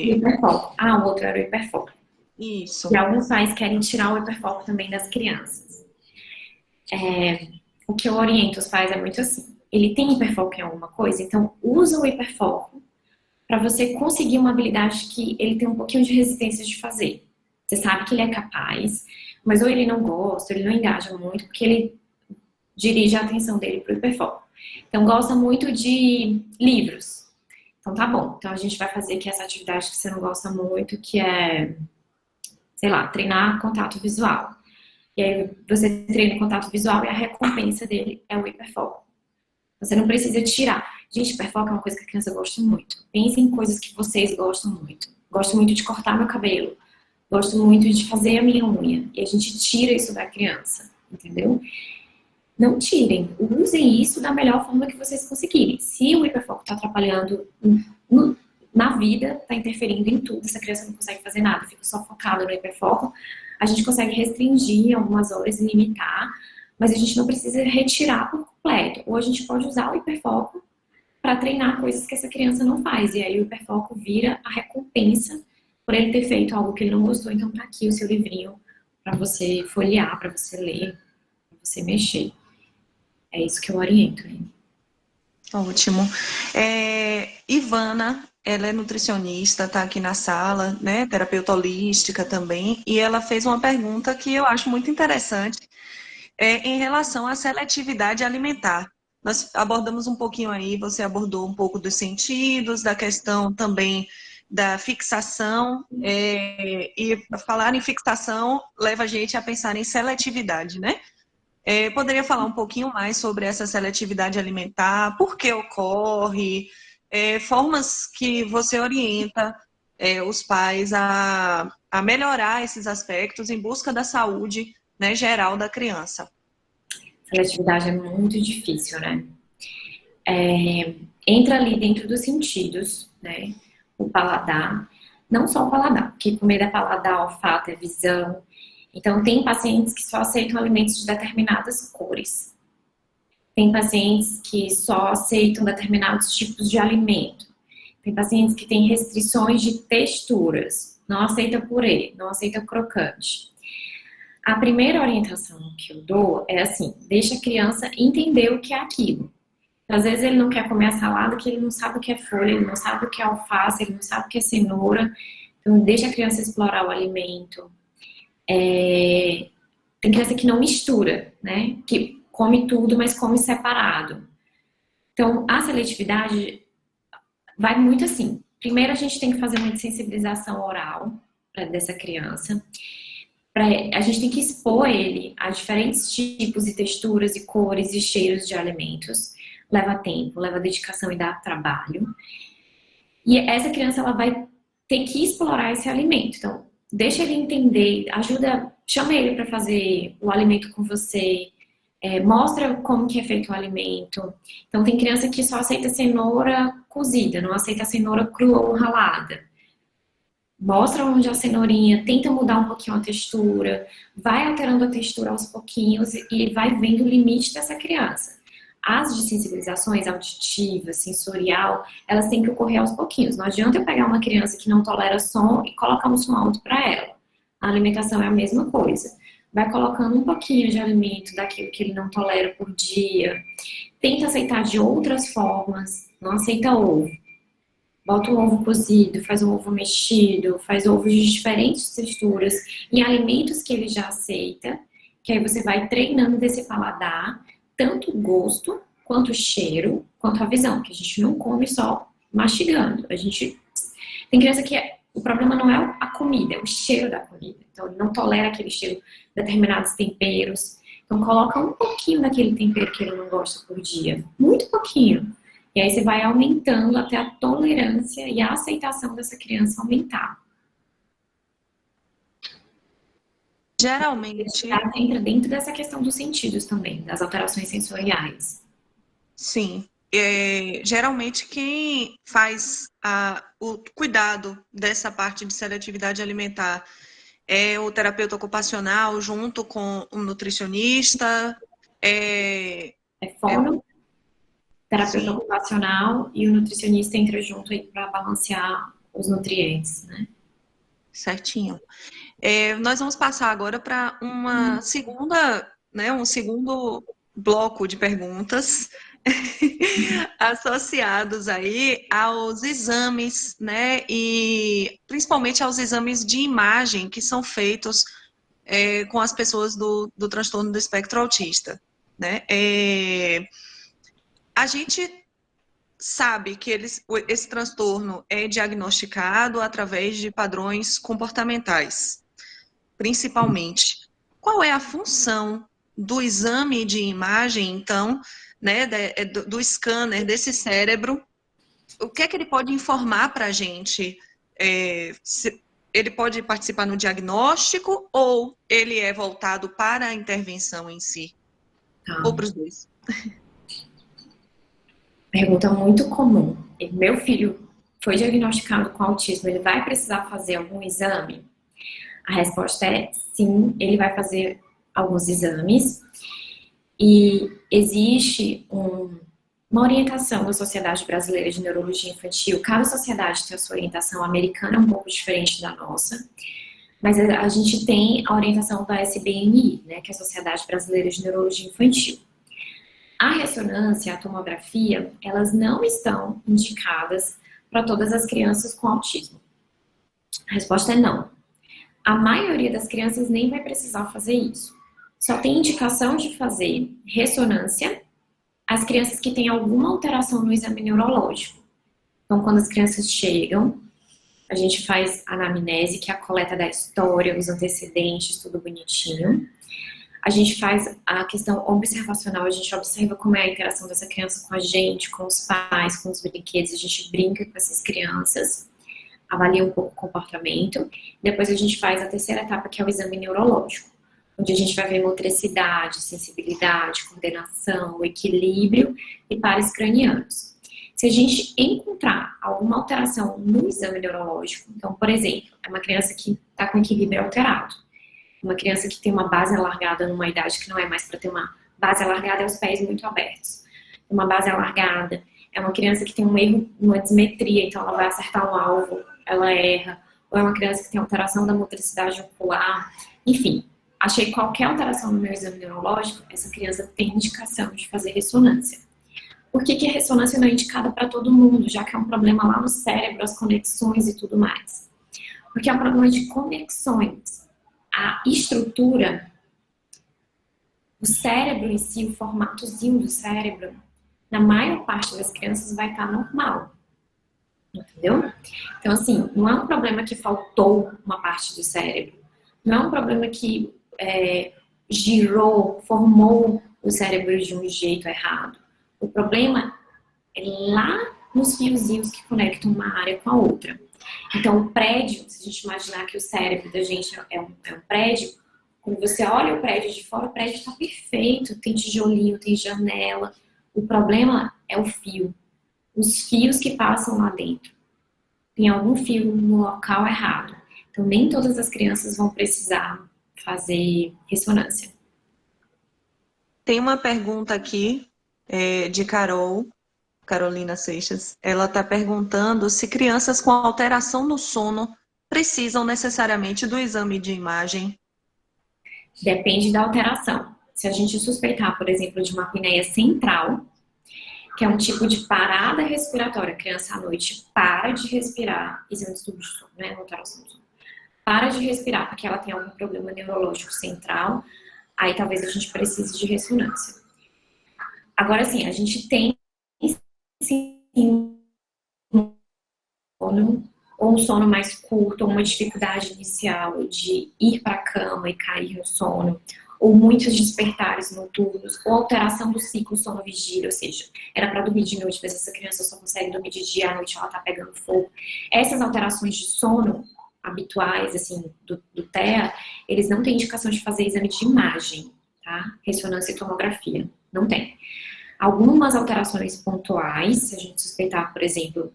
Hiperfoco. O outro era o hiperfoco. Isso. E alguns pais querem tirar o hiperfoco também das crianças. O que eu oriento os pais é muito assim. Ele tem hiperfoco em alguma coisa, então usa o hiperfoco para você conseguir uma habilidade que ele tem um pouquinho de resistência de fazer. Você sabe que ele é capaz, mas ou ele não gosta, ou ele não engaja muito, porque ele dirige a atenção dele para o hiperfoco. Então, gosta muito de livros. Então tá bom, então a gente vai fazer aqui essa atividade que você não gosta muito, que é, sei lá, treinar contato visual. E aí você treina contato visual e a recompensa dele é o hiperfoco. Você não precisa tirar. Gente, hiperfoco é uma coisa que a criança gosta muito. Pense em coisas que vocês gostam muito. Gosto muito de cortar meu cabelo. Gosto muito de fazer a minha unha. E a gente tira isso da criança, entendeu? Não tirem. Usem isso da melhor forma que vocês conseguirem. Se o hiperfoco está atrapalhando na vida, está interferindo em tudo, essa criança não consegue fazer nada, fica só focada no hiperfoco, a gente consegue restringir algumas horas e limitar, mas a gente não precisa retirar por completo. Ou a gente pode usar o hiperfoco para treinar coisas que essa criança não faz. E aí o hiperfoco vira a recompensa por ele ter feito algo que ele não gostou. Então tá aqui o seu livrinho para você folhear, para você ler, para você mexer. É isso que eu oriento, hein? Ótimo. Ivana, ela é nutricionista, está aqui na sala, né? Terapeuta holística também, e ela fez uma pergunta que eu acho muito interessante, em relação à seletividade alimentar. Nós abordamos um pouquinho aí, você abordou um pouco dos sentidos, da questão também da fixação, e falar em fixação leva a gente a pensar em seletividade, né? Poderia falar um pouquinho mais sobre essa seletividade alimentar, por que ocorre, formas que você orienta os pais a melhorar esses aspectos em busca da saúde, né, geral da criança. Seletividade é muito difícil, né? Entra ali dentro dos sentidos, né? O paladar, não só o paladar, porque comida é paladar, olfato, é visão. Então, tem pacientes que só aceitam alimentos de determinadas cores. Tem pacientes que só aceitam determinados tipos de alimento. Tem pacientes que têm restrições de texturas. Não aceita purê, não aceita crocante. A primeira orientação que eu dou é assim, deixa a criança entender o que é aquilo. Às vezes ele não quer comer a salada, que ele não sabe o que é folha, ele não sabe o que é alface, ele não sabe o que é cenoura. Então, deixa a criança explorar o alimento. Tem criança que não mistura, né? Que come tudo, mas come separado. Então, a seletividade vai muito assim. Primeiro, a gente tem que fazer uma sensibilização oral dessa criança. A gente tem que expor ele a diferentes tipos e texturas e cores e cheiros de alimentos. Leva tempo, leva dedicação e dá trabalho. E essa criança, ela vai ter que explorar esse alimento. Então, deixa ele entender, chama ele para fazer o alimento com você, mostra como que é feito o alimento. Então, tem criança que só aceita cenoura cozida, não aceita cenoura crua ou ralada. Mostra onde a cenourinha, tenta mudar um pouquinho a textura, vai alterando a textura aos pouquinhos e vai vendo o limite dessa criança. As desensibilizações auditiva, sensorial, elas têm que ocorrer aos pouquinhos. Não adianta eu pegar uma criança que não tolera som e colocar um som alto para ela. A alimentação é a mesma coisa. Vai colocando um pouquinho de alimento daquilo que ele não tolera por dia. Tenta aceitar de outras formas. Não aceita ovo. Bota um ovo cozido, faz um ovo mexido, faz ovos de diferentes texturas em alimentos que ele já aceita, que aí você vai treinando desse paladar, tanto o gosto, quanto o cheiro, quanto a visão, que a gente não come só mastigando. Tem criança que o problema não é a comida, é o cheiro da comida. Então, ele não tolera aquele cheiro de determinados temperos. Então, coloca um pouquinho daquele tempero que ele não gosta por dia. Muito pouquinho. E aí você vai aumentando até a tolerância e a aceitação dessa criança aumentar. Geralmente... Entra dentro dessa questão dos sentidos também, das alterações sensoriais. Sim. Geralmente quem faz o cuidado dessa parte de seletividade alimentar é o terapeuta ocupacional junto com o nutricionista. Fono, terapeuta Sim. ocupacional e o nutricionista entra junto aí para balancear os nutrientes, né? Certinho. Nós vamos passar agora para uma segunda, né, um segundo bloco de perguntas associados aí aos exames, né, e principalmente aos exames de imagem que são feitos com as pessoas do transtorno do espectro autista, né? A gente sabe que esse transtorno é diagnosticado através de padrões comportamentais, principalmente. Qual é a função do exame de imagem, então, né, do scanner desse cérebro? O que é que ele pode informar para a gente? Ele pode participar no diagnóstico ou ele é voltado para a intervenção em si? Ou para os dois? Pergunta muito comum. Meu filho foi diagnosticado com autismo, ele vai precisar fazer algum exame? A resposta é sim, ele vai fazer alguns exames. E existe uma orientação da Sociedade Brasileira de Neurologia Infantil. Cada sociedade tem a sua orientação. A americana é um pouco diferente da nossa. Mas a gente tem a orientação da SBNI, né, que é a Sociedade Brasileira de Neurologia Infantil. A ressonância, a tomografia, elas não estão indicadas para todas as crianças com autismo. A resposta é não. A maioria das crianças nem vai precisar fazer isso. Só tem indicação de fazer ressonância as crianças que têm alguma alteração no exame neurológico. Então, quando as crianças chegam, a gente faz a anamnese, que é a coleta da história, os antecedentes, tudo bonitinho. A gente faz a questão observacional, a gente observa como é a interação dessa criança com a gente, com os pais, com os brinquedos, a gente brinca com essas crianças, avalia um pouco o comportamento. Depois a gente faz a terceira etapa, que é o exame neurológico, onde a gente vai ver motricidade, sensibilidade, coordenação, equilíbrio e pares cranianos. Se a gente encontrar alguma alteração no exame neurológico, então, por exemplo, é uma criança que está com equilíbrio alterado, uma criança que tem uma base alargada numa idade que não é mais para ter uma base alargada, é os pés muito abertos. Uma base alargada é uma criança que tem um erro, uma dismetria, então ela vai acertar um alvo, ela erra. Ou é uma criança que tem alteração da motricidade ocular. Enfim, achei qualquer alteração no meu exame neurológico, essa criança tem indicação de fazer ressonância. Por que a ressonância não é indicada para todo mundo, já que é um problema lá no cérebro, as conexões e tudo mais? Porque é um problema de conexões. A estrutura, o cérebro em si, o formatozinho do cérebro, na maior parte das crianças vai estar normal. Entendeu? Então, assim, não é um problema que faltou uma parte do cérebro. Não é um problema que girou, formou o cérebro de um jeito errado. O problema é lá nos fiozinhos que conectam uma área com a outra. Então, o prédio, se a gente imaginar que o cérebro da gente é um prédio, quando você olha o prédio de fora, o prédio está perfeito, tem tijolinho, tem janela. O problema é o fio. Os fios que passam lá dentro. Tem algum fio no local errado. Então, nem todas as crianças vão precisar fazer ressonância. Tem uma pergunta aqui de Carolina Seixas. Ela está perguntando se crianças com alteração no sono precisam necessariamente do exame de imagem. Depende da alteração. Se a gente suspeitar, por exemplo, de uma apneia central, que é um tipo de parada respiratória, a criança à noite para de respirar, exame de estudo de sono, né? Alteração do sono. Para de respirar porque ela tem algum problema neurológico central, aí talvez a gente precise de ressonância. Agora, sim, a gente tem sim, ou um sono mais curto, ou uma dificuldade inicial de ir para a cama e cair no sono, ou muitos despertares noturnos, ou alteração do ciclo sono-vigília, ou seja, era para dormir de noite, mas essa criança só consegue dormir de dia, à noite ela está pegando fogo. Essas alterações de sono habituais, assim, do TEA, eles não têm indicação de fazer exame de imagem, tá? Ressonância e tomografia, não tem. Algumas alterações pontuais, se a gente suspeitar, por exemplo,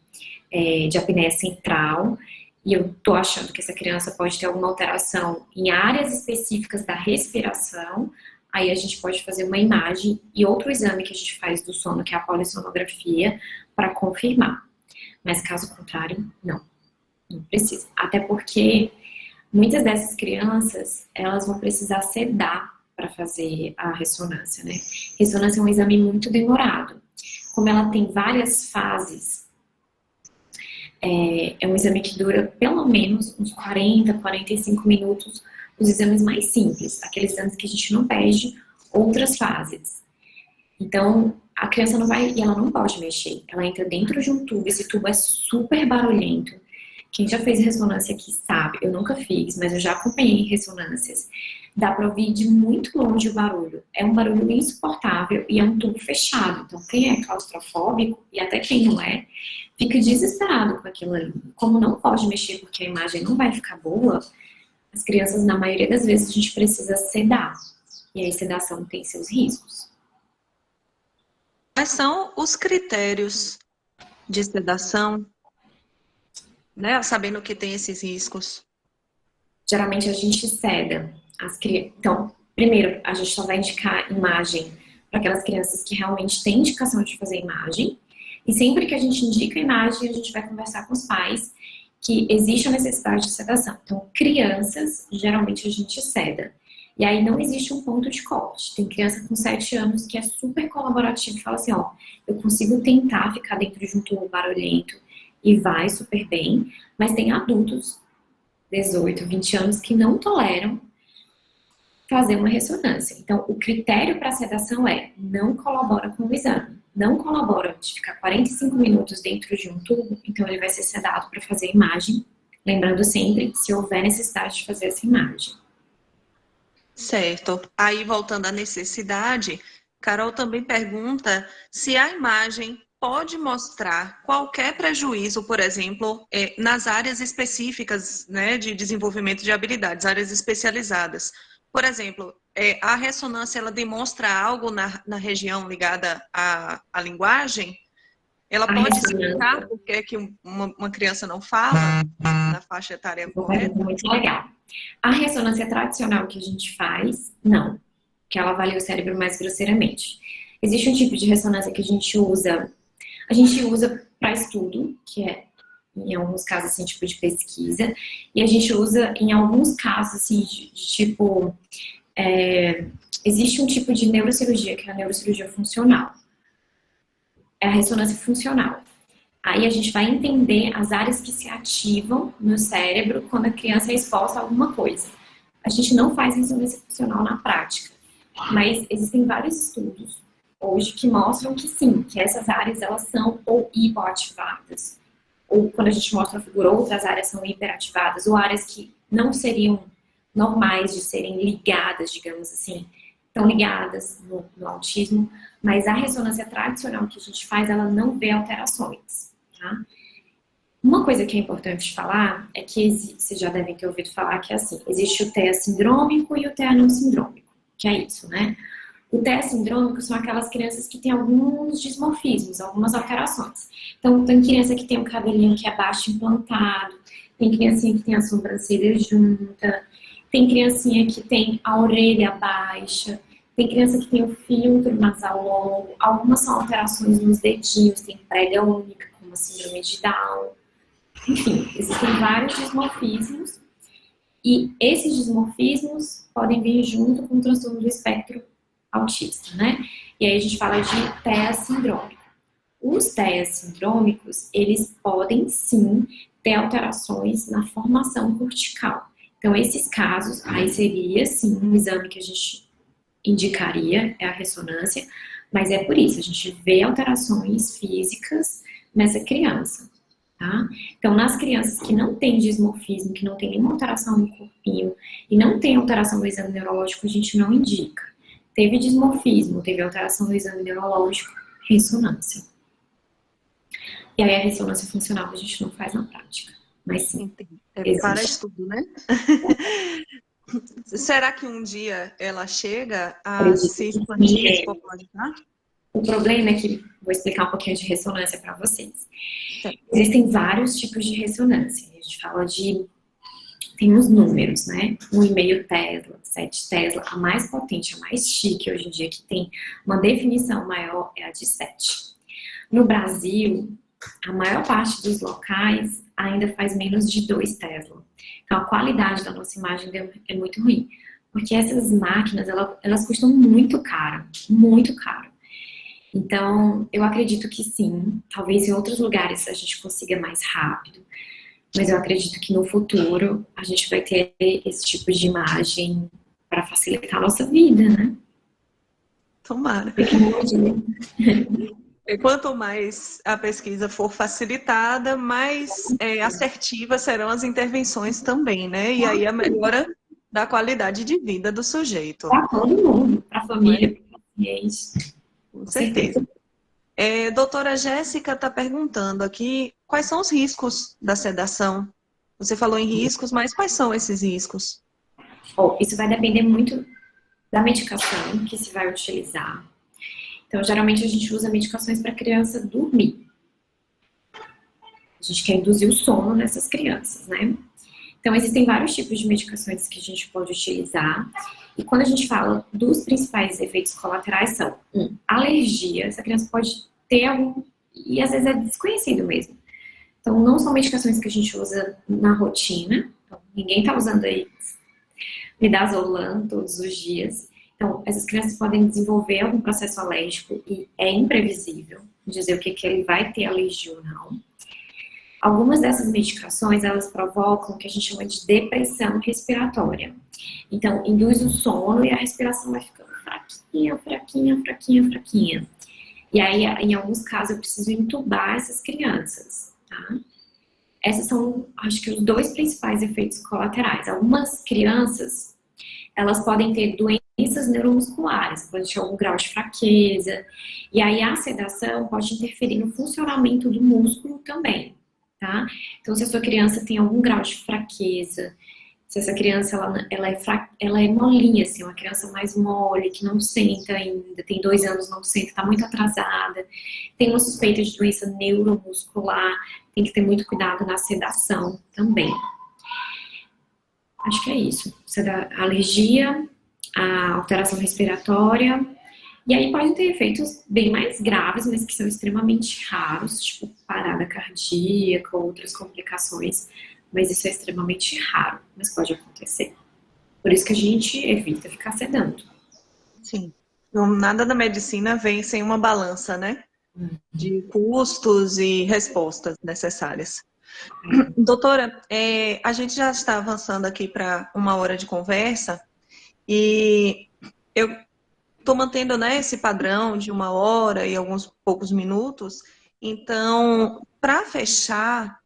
de apneia central, e eu tô achando que essa criança pode ter alguma alteração em áreas específicas da respiração, aí a gente pode fazer uma imagem e outro exame que a gente faz do sono, que é a polissonografia, para confirmar. Mas caso contrário, não precisa. Até porque muitas dessas crianças, elas vão precisar sedar para fazer a ressonância, né? Ressonância é um exame muito demorado. Como ela tem várias fases, é um exame que dura pelo menos uns 40, 45 minutos, os exames mais simples, aqueles exames que a gente não perde outras fases. Então, a criança não vai, e ela não pode mexer. Ela entra dentro de um tubo, esse tubo é super barulhento. Quem já fez ressonância aqui sabe, eu nunca fiz, mas eu já acompanhei ressonâncias. Dá pra ouvir de muito longe o barulho. É um barulho insuportável e é um tubo fechado. Então, quem é claustrofóbico, e até quem não é, fica desesperado com aquilo ali. Como não pode mexer porque a imagem não vai ficar boa, as crianças, na maioria das vezes, a gente precisa sedar. E aí, sedação tem seus riscos. Quais são os critérios de sedação, né? Sabendo que tem esses riscos. Geralmente a gente ceda as crianças. Então, primeiro, a gente só vai indicar imagem para aquelas crianças que realmente têm indicação de fazer imagem. E sempre que a gente indica a imagem, a gente vai conversar com os pais que existe a necessidade de sedação. Então, crianças, geralmente a gente ceda. E aí não existe um ponto de corte. Tem criança com 7 anos que é super colaborativa e fala assim, ó, eu consigo tentar ficar dentro de um tubo barulhento e vai super bem, mas tem adultos, 18, 20 anos, que não toleram fazer uma ressonância. Então, o critério para sedação é não colabora com o exame. Não colabora de ficar 45 minutos dentro de um tubo, então ele vai ser sedado para fazer imagem, lembrando sempre se houver necessidade de fazer essa imagem. Certo. Aí, voltando à necessidade, Carol também pergunta se a imagem pode mostrar qualquer prejuízo, por exemplo, nas áreas específicas, né, de desenvolvimento de habilidades, áreas especializadas. Por exemplo, a ressonância, ela demonstra algo na região ligada à linguagem? Ela pode explicar por que uma criança não fala na faixa etária correta? Muito legal. A ressonância tradicional que a gente faz, não. Que ela avalia o cérebro mais grosseiramente. Existe um tipo de ressonância que a gente usa para estudo, que é, em alguns casos, assim, tipo de pesquisa, e a gente usa, em alguns casos, assim, de tipo... existe um tipo de neurocirurgia, que é a neurocirurgia funcional. É a ressonância funcional. Aí a gente vai entender as áreas que se ativam no cérebro quando a criança é exposta a alguma coisa. A gente não faz ressonância funcional na prática, mas existem vários estudos hoje que mostram que sim, que essas áreas elas são ou hipoativadas, ou quando a gente mostra a figura, outras áreas são hiperativadas, ou áreas que não seriam normais de serem ligadas, digamos assim, estão ligadas no autismo, mas a ressonância tradicional que a gente faz, ela não vê alterações, tá? Uma coisa que é importante falar é que vocês já devem ter ouvido falar que é assim, existe o TEA sindrômico e o TEA não sindrômico, que é isso, né? O TEA sindrômico são aquelas crianças que têm alguns dismorfismos, algumas alterações. Então, tem criança que tem o cabelinho que é baixo implantado, tem criancinha que tem a sobrancelha junta, tem criancinha que tem a orelha baixa, tem criança que tem o filtro nasal longo, algumas são alterações nos dedinhos, tem prega única, como a síndrome de Down. Enfim, existem vários dismorfismos e esses dismorfismos podem vir junto com o transtorno do espectro autista, né? E aí a gente fala de TEA sindrômico. Os TEA sindrômicos, eles podem sim ter alterações na formação cortical. Então, esses casos, aí seria sim um exame que a gente indicaria, é a ressonância, mas é por isso, a gente vê alterações físicas nessa criança, tá? Então, nas crianças que não têm dismorfismo, que não tem nenhuma alteração no corpinho e não tem alteração no exame neurológico, a gente não indica. Teve dismorfismo, teve alteração no exame neurológico, ressonância. E aí a ressonância funcional a gente não faz na prática, mas sim. Para estudo, né? Será que um dia ela chega a se expandir, popularizar? O problema é que, vou explicar um pouquinho de ressonância para vocês. Existem vários tipos de ressonância. A gente fala de... Tem os números, né? 1,5 Tesla, 7 Tesla. A mais potente, a mais chique hoje em dia, que tem uma definição maior, é a de 7. No Brasil, a maior parte dos locais ainda faz menos de 2 Tesla. Então, a qualidade da nossa imagem é muito ruim. Porque essas máquinas, elas custam muito caro. Muito caro. Então, eu acredito que sim. Talvez em outros lugares a gente consiga mais rápido. Mas eu acredito que no futuro a gente vai ter esse tipo de imagem para facilitar a nossa vida, né? Tomara. Tecnologia. E quanto mais a pesquisa for facilitada, mais assertivas serão as intervenções também, né? E aí a melhora da qualidade de vida do sujeito. Para todo mundo, para a Não é? família, para o paciente. Com certeza. Doutora Jéssica está perguntando aqui quais são os riscos da sedação. Você falou em riscos, mas quais são esses riscos? Isso vai depender muito da medicação que se vai utilizar. Então, geralmente a gente usa medicações para a criança dormir. A gente quer induzir o sono nessas crianças, né? Então, existem vários tipos de medicações que a gente pode utilizar. E quando a gente fala dos principais efeitos colaterais são, alergia. Essa criança pode ter algum, e às vezes é desconhecido mesmo. Então, não são medicações que a gente usa na rotina. Então, ninguém está usando aí midazolam todos os dias. Então, essas crianças podem desenvolver algum processo alérgico e é imprevisível dizer o que ele vai ter alergia ou não. Algumas dessas medicações, elas provocam o que a gente chama de depressão respiratória. Então, induz o sono e a respiração vai ficando fraquinha, fraquinha, fraquinha, fraquinha. E aí, em alguns casos, eu preciso entubar essas crianças, tá? Esses são, acho que, os dois principais efeitos colaterais. Algumas crianças, elas podem ter doenças neuromusculares, pode ter algum grau de fraqueza. E aí, a sedação pode interferir no funcionamento do músculo também, tá? Então, se a sua criança tem algum grau de fraqueza, se essa criança ela é molinha, assim, uma criança mais mole, que não senta ainda, tem 2 anos, não senta, está muito atrasada, tem uma suspeita de doença neuromuscular, tem que ter muito cuidado na sedação também. Acho que é isso. A alergia, a alteração respiratória, e aí podem ter efeitos bem mais graves, mas que são extremamente raros, tipo parada cardíaca, outras complicações. Mas isso é extremamente raro, mas pode acontecer. Por isso que a gente evita ficar sedando. Sim. Nada da medicina vem sem uma balança, né? De custos e respostas necessárias. Doutora, a gente já está avançando aqui para 1 hora de conversa e eu estou mantendo, né, esse padrão de 1 hora e alguns poucos minutos. Então, para fechar,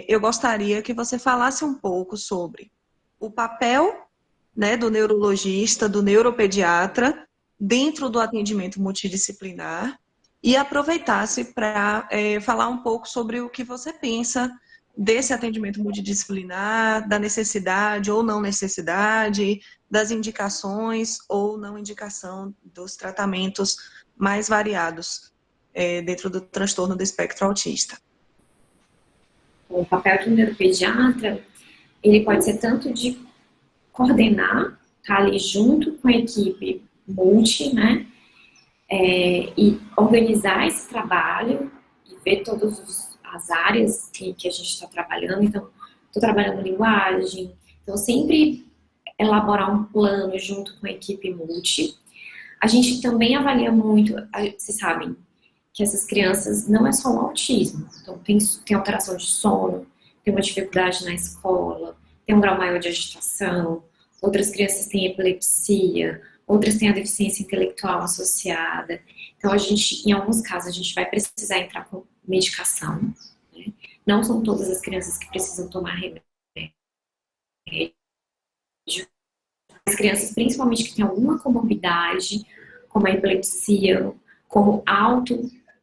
eu gostaria que você falasse um pouco sobre o papel, né, do neurologista, do neuropediatra, dentro do atendimento multidisciplinar e aproveitasse para falar um pouco sobre o que você pensa desse atendimento multidisciplinar, da necessidade ou não necessidade, das indicações ou não indicação dos tratamentos mais variados dentro do transtorno do espectro autista. O papel do neuropediatra, ele pode ser tanto de coordenar, tá ali junto com a equipe multi, né, e organizar esse trabalho e ver todas as áreas que a gente está trabalhando. Então, estou trabalhando linguagem, então sempre elaborar um plano junto com a equipe multi. A gente também avalia muito, vocês sabem, que essas crianças não é só o autismo, então tem alteração de sono, tem uma dificuldade na escola, tem um grau maior de agitação, outras crianças têm epilepsia, outras têm a deficiência intelectual associada. Então, em alguns casos, a gente vai precisar entrar com medicação, né? Não são todas as crianças que precisam tomar remédio. As crianças, principalmente que têm alguma comorbidade, como a epilepsia, como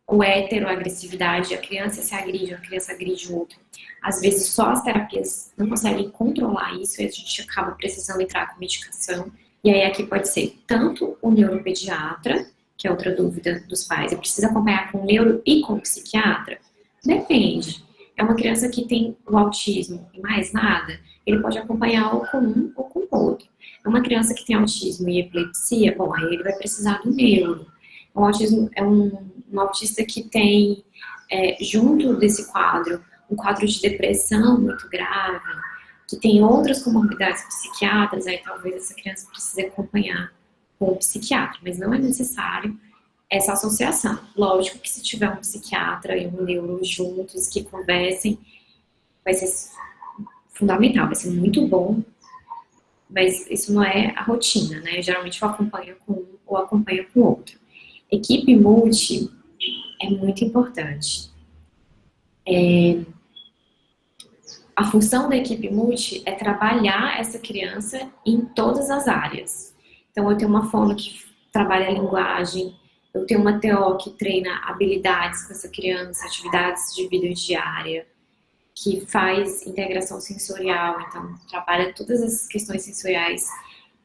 ou heteroagressividade, a criança se agride, a criança agride o outro. Às vezes só as terapias não conseguem controlar isso e a gente acaba precisando entrar com medicação. E aí aqui pode ser tanto o neuropediatra, que é outra dúvida dos pais, eu preciso acompanhar com o neuro e com o psiquiatra? Depende. É uma criança que tem o autismo e mais nada, ele pode acompanhar ou com um ou com o outro. É uma criança que tem autismo e epilepsia, bom, aí ele vai precisar do neuro. O autismo é um autista que tem, junto desse quadro, um quadro de depressão muito grave, que tem outras comorbidades psiquiátricas, aí talvez essa criança precise acompanhar com o psiquiatra, mas não é necessário essa associação. Lógico que se tiver um psiquiatra e um neuro juntos que conversem, vai ser fundamental, vai ser muito bom, mas isso não é a rotina, né? Geralmente eu acompanho com um ou acompanha com outro. Equipe multi é muito importante. A função da equipe multi é trabalhar essa criança em todas as áreas. Então, eu tenho uma fono que trabalha a linguagem, eu tenho uma TO que treina habilidades com essa criança, atividades de vida diária, que faz integração sensorial, então trabalha todas essas questões sensoriais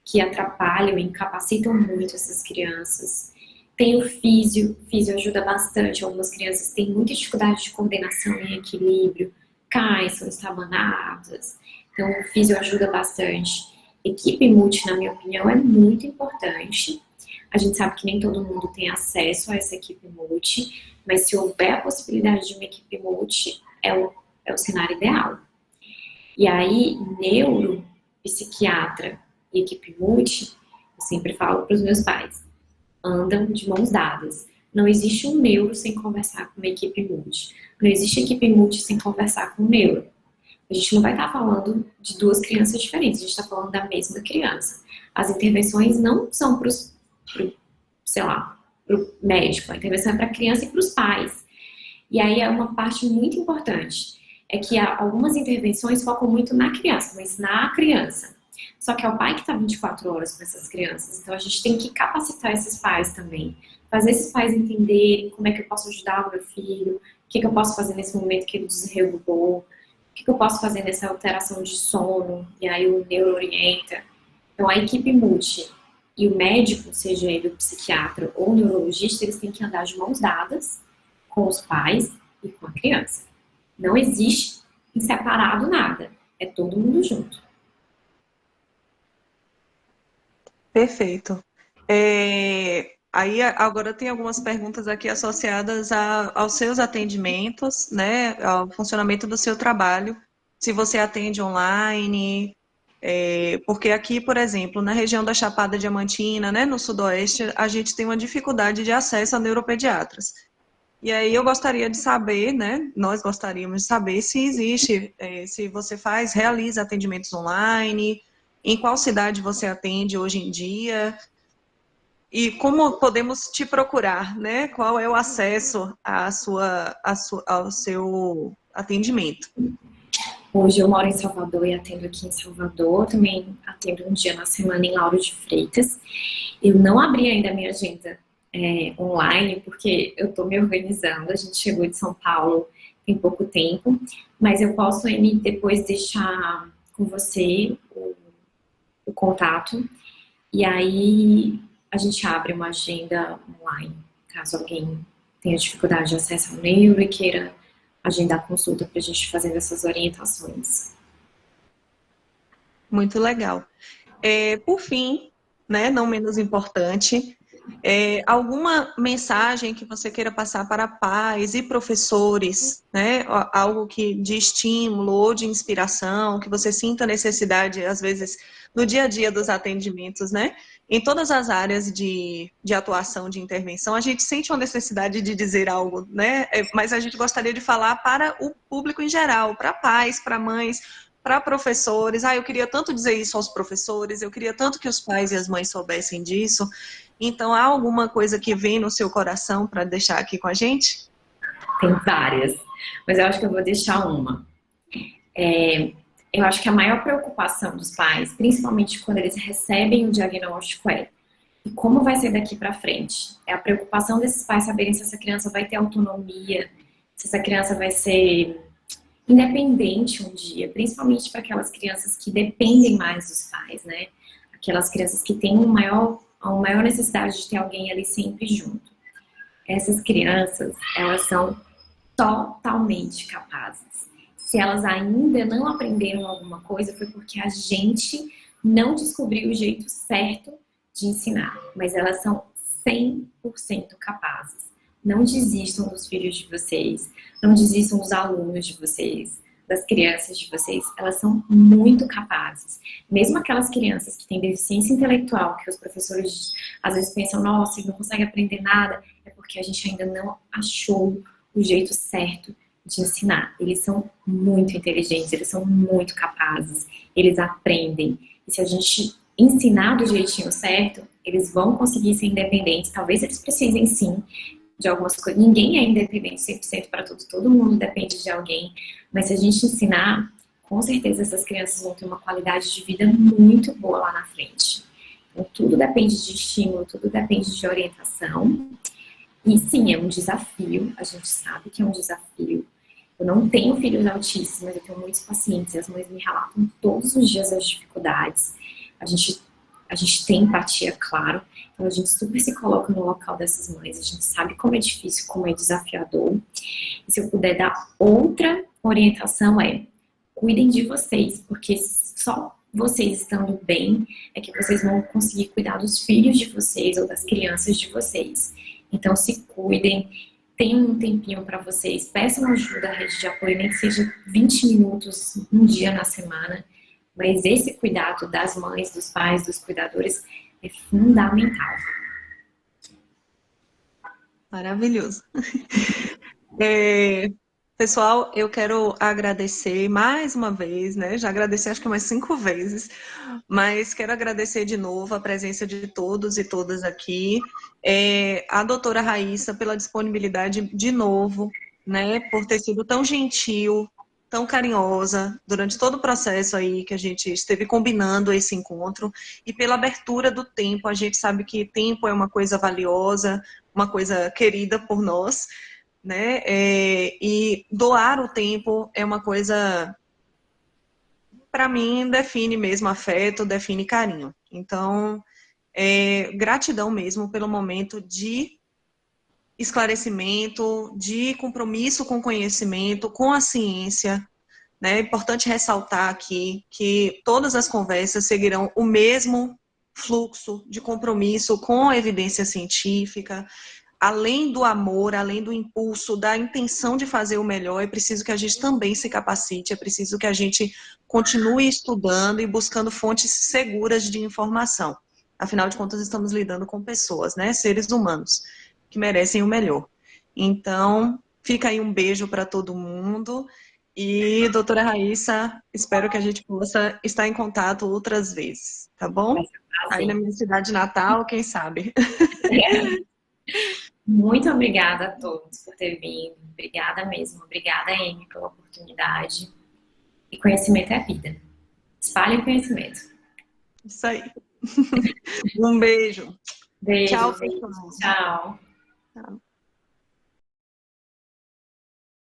que atrapalham e incapacitam muito essas crianças. Tem o físio ajuda bastante, algumas crianças têm muita dificuldade de coordenação e equilíbrio, caem, são estabanadas, então o físio ajuda bastante. Equipe multi, na minha opinião, é muito importante. A gente sabe que nem todo mundo tem acesso a essa equipe multi, mas se houver a possibilidade de uma equipe multi, é o cenário ideal. E aí, neuro, psiquiatra e equipe multi, eu sempre falo para os meus pais, andam de mãos dadas. Não existe um neuro sem conversar com uma equipe multi. Não existe equipe multi sem conversar com um neuro. A gente não vai estar falando de duas crianças diferentes, a gente está falando da mesma criança. As intervenções não são para o médico, a intervenção é para a criança e para os pais. E aí é uma parte muito importante, é que algumas intervenções focam muito na criança, mas na criança. Só que é o pai que está 24 horas com essas crianças, então a gente tem que capacitar esses pais também. Fazer esses pais entenderem como é que eu posso ajudar o meu filho, o que eu posso fazer nesse momento que ele desregulou, o que eu posso fazer nessa alteração de sono, e aí o neuro orienta. Então a equipe multi e o médico, seja ele o psiquiatra ou o neurologista, eles têm que andar de mãos dadas com os pais e com a criança. Não existe em separado nada, é todo mundo junto. Perfeito. Aí agora tem algumas perguntas aqui associadas aos seus atendimentos, né, ao funcionamento do seu trabalho, se você atende online, porque aqui, por exemplo, na região da Chapada Diamantina, né, no Sudoeste, a gente tem uma dificuldade de acesso a neuropediatras. E aí eu gostaria de saber, né, nós gostaríamos de saber se existe, se você realiza atendimentos online, em qual cidade você atende hoje em dia, e como podemos te procurar, né? Qual é o acesso ao seu atendimento? Hoje eu moro em Salvador e atendo aqui em Salvador. Também atendo um dia na semana em Lauro de Freitas. Eu não abri ainda a minha agenda online, porque eu estou me organizando. A gente chegou de São Paulo tem pouco tempo, mas eu posso depois deixar com você o contato, e aí a gente abre uma agenda online, caso alguém tenha dificuldade de acesso ao neuro e queira agendar consulta para a gente fazer essas orientações. Muito legal. Por fim, né, não menos importante, alguma mensagem que você queira passar para pais e professores, né, algo de estímulo ou de inspiração, que você sinta necessidade, às vezes, no dia a dia dos atendimentos, né? Em todas as áreas de atuação, de intervenção, a gente sente uma necessidade de dizer algo, né? Mas a gente gostaria de falar para o público em geral, para pais, para mães, para professores. Eu queria tanto dizer isso aos professores, eu queria tanto que os pais e as mães soubessem disso. Então, há alguma coisa que vem no seu coração para deixar aqui com a gente? Tem várias, mas eu acho que eu vou deixar uma. Eu acho que a maior preocupação dos pais, principalmente quando eles recebem o diagnóstico, e como vai ser daqui para frente? É a preocupação desses pais saberem se essa criança vai ter autonomia, se essa criança vai ser independente um dia, principalmente para aquelas crianças que dependem mais dos pais, né? Aquelas crianças que têm uma maior necessidade de ter alguém ali sempre junto. Essas crianças, elas são totalmente capazes. Se elas ainda não aprenderam alguma coisa, foi porque a gente não descobriu o jeito certo de ensinar. Mas elas são 100% capazes. Não desistam dos filhos de vocês, não desistam dos alunos de vocês, das crianças de vocês. Elas são muito capazes. Mesmo aquelas crianças que têm deficiência intelectual, que os professores às vezes pensam, nossa, ele não consegue aprender nada, é porque a gente ainda não achou o jeito certo de ensinar. Eles são muito inteligentes, eles são muito capazes, eles aprendem. E se a gente ensinar do jeitinho certo, eles vão conseguir ser independentes. Talvez eles precisem sim de algumas coisas. Ninguém é independente 100% para tudo, todo mundo depende de alguém. Mas se a gente ensinar, com certeza essas crianças vão ter uma qualidade de vida muito boa lá na frente. Então, tudo depende de estímulo, tudo depende de orientação. E sim, é um desafio, a gente sabe que é um desafio. Eu não tenho filhos autistas, mas eu tenho muitos pacientes, e as mães me relatam todos os dias as dificuldades. A gente tem empatia, claro, então a gente super se coloca no local dessas mães, a gente sabe como é difícil, como é desafiador. E se eu puder dar outra orientação cuidem de vocês, porque só vocês estando bem é que vocês vão conseguir cuidar dos filhos de vocês ou das crianças de vocês. Então se cuidem, tenham um tempinho para vocês, peçam ajuda à rede de apoio, nem que seja 20 minutos, um dia na semana, mas esse cuidado das mães, dos pais, dos cuidadores é fundamental. Maravilhoso. Pessoal, eu quero agradecer mais uma vez, né? Já agradeci acho que umas 5 vezes, mas quero agradecer de novo a presença de todos e todas aqui. A doutora Raíssa pela disponibilidade de novo, né? Por ter sido tão gentil, tão carinhosa durante todo o processo aí que a gente esteve combinando esse encontro e pela abertura do tempo. A gente sabe que tempo é uma coisa valiosa, uma coisa querida por nós, né? E doar o tempo é uma coisa, para mim, define mesmo afeto, define carinho. Então, gratidão mesmo pelo momento de esclarecimento, de compromisso com o conhecimento, com a ciência, né? É importante ressaltar aqui que todas as conversas seguirão o mesmo fluxo de compromisso com a evidência científica. Além do amor, além do impulso, da intenção de fazer o melhor, é preciso que a gente também se capacite, é preciso que a gente continue estudando e buscando fontes seguras de informação. Afinal de contas, estamos lidando com pessoas, né? Seres humanos, que merecem o melhor. Então, fica aí um beijo para todo mundo. E, doutora Raíssa, espero que a gente possa estar em contato outras vezes, tá bom? Aí na minha cidade natal, quem sabe? Muito obrigada a todos por ter vindo. Obrigada mesmo. Obrigada, Amy, pela oportunidade. E conhecimento é vida. Espalhe o conhecimento. Isso aí. Um beijo. Beijo. Tchau, Beijo. pessoal. Tchau. Tchau.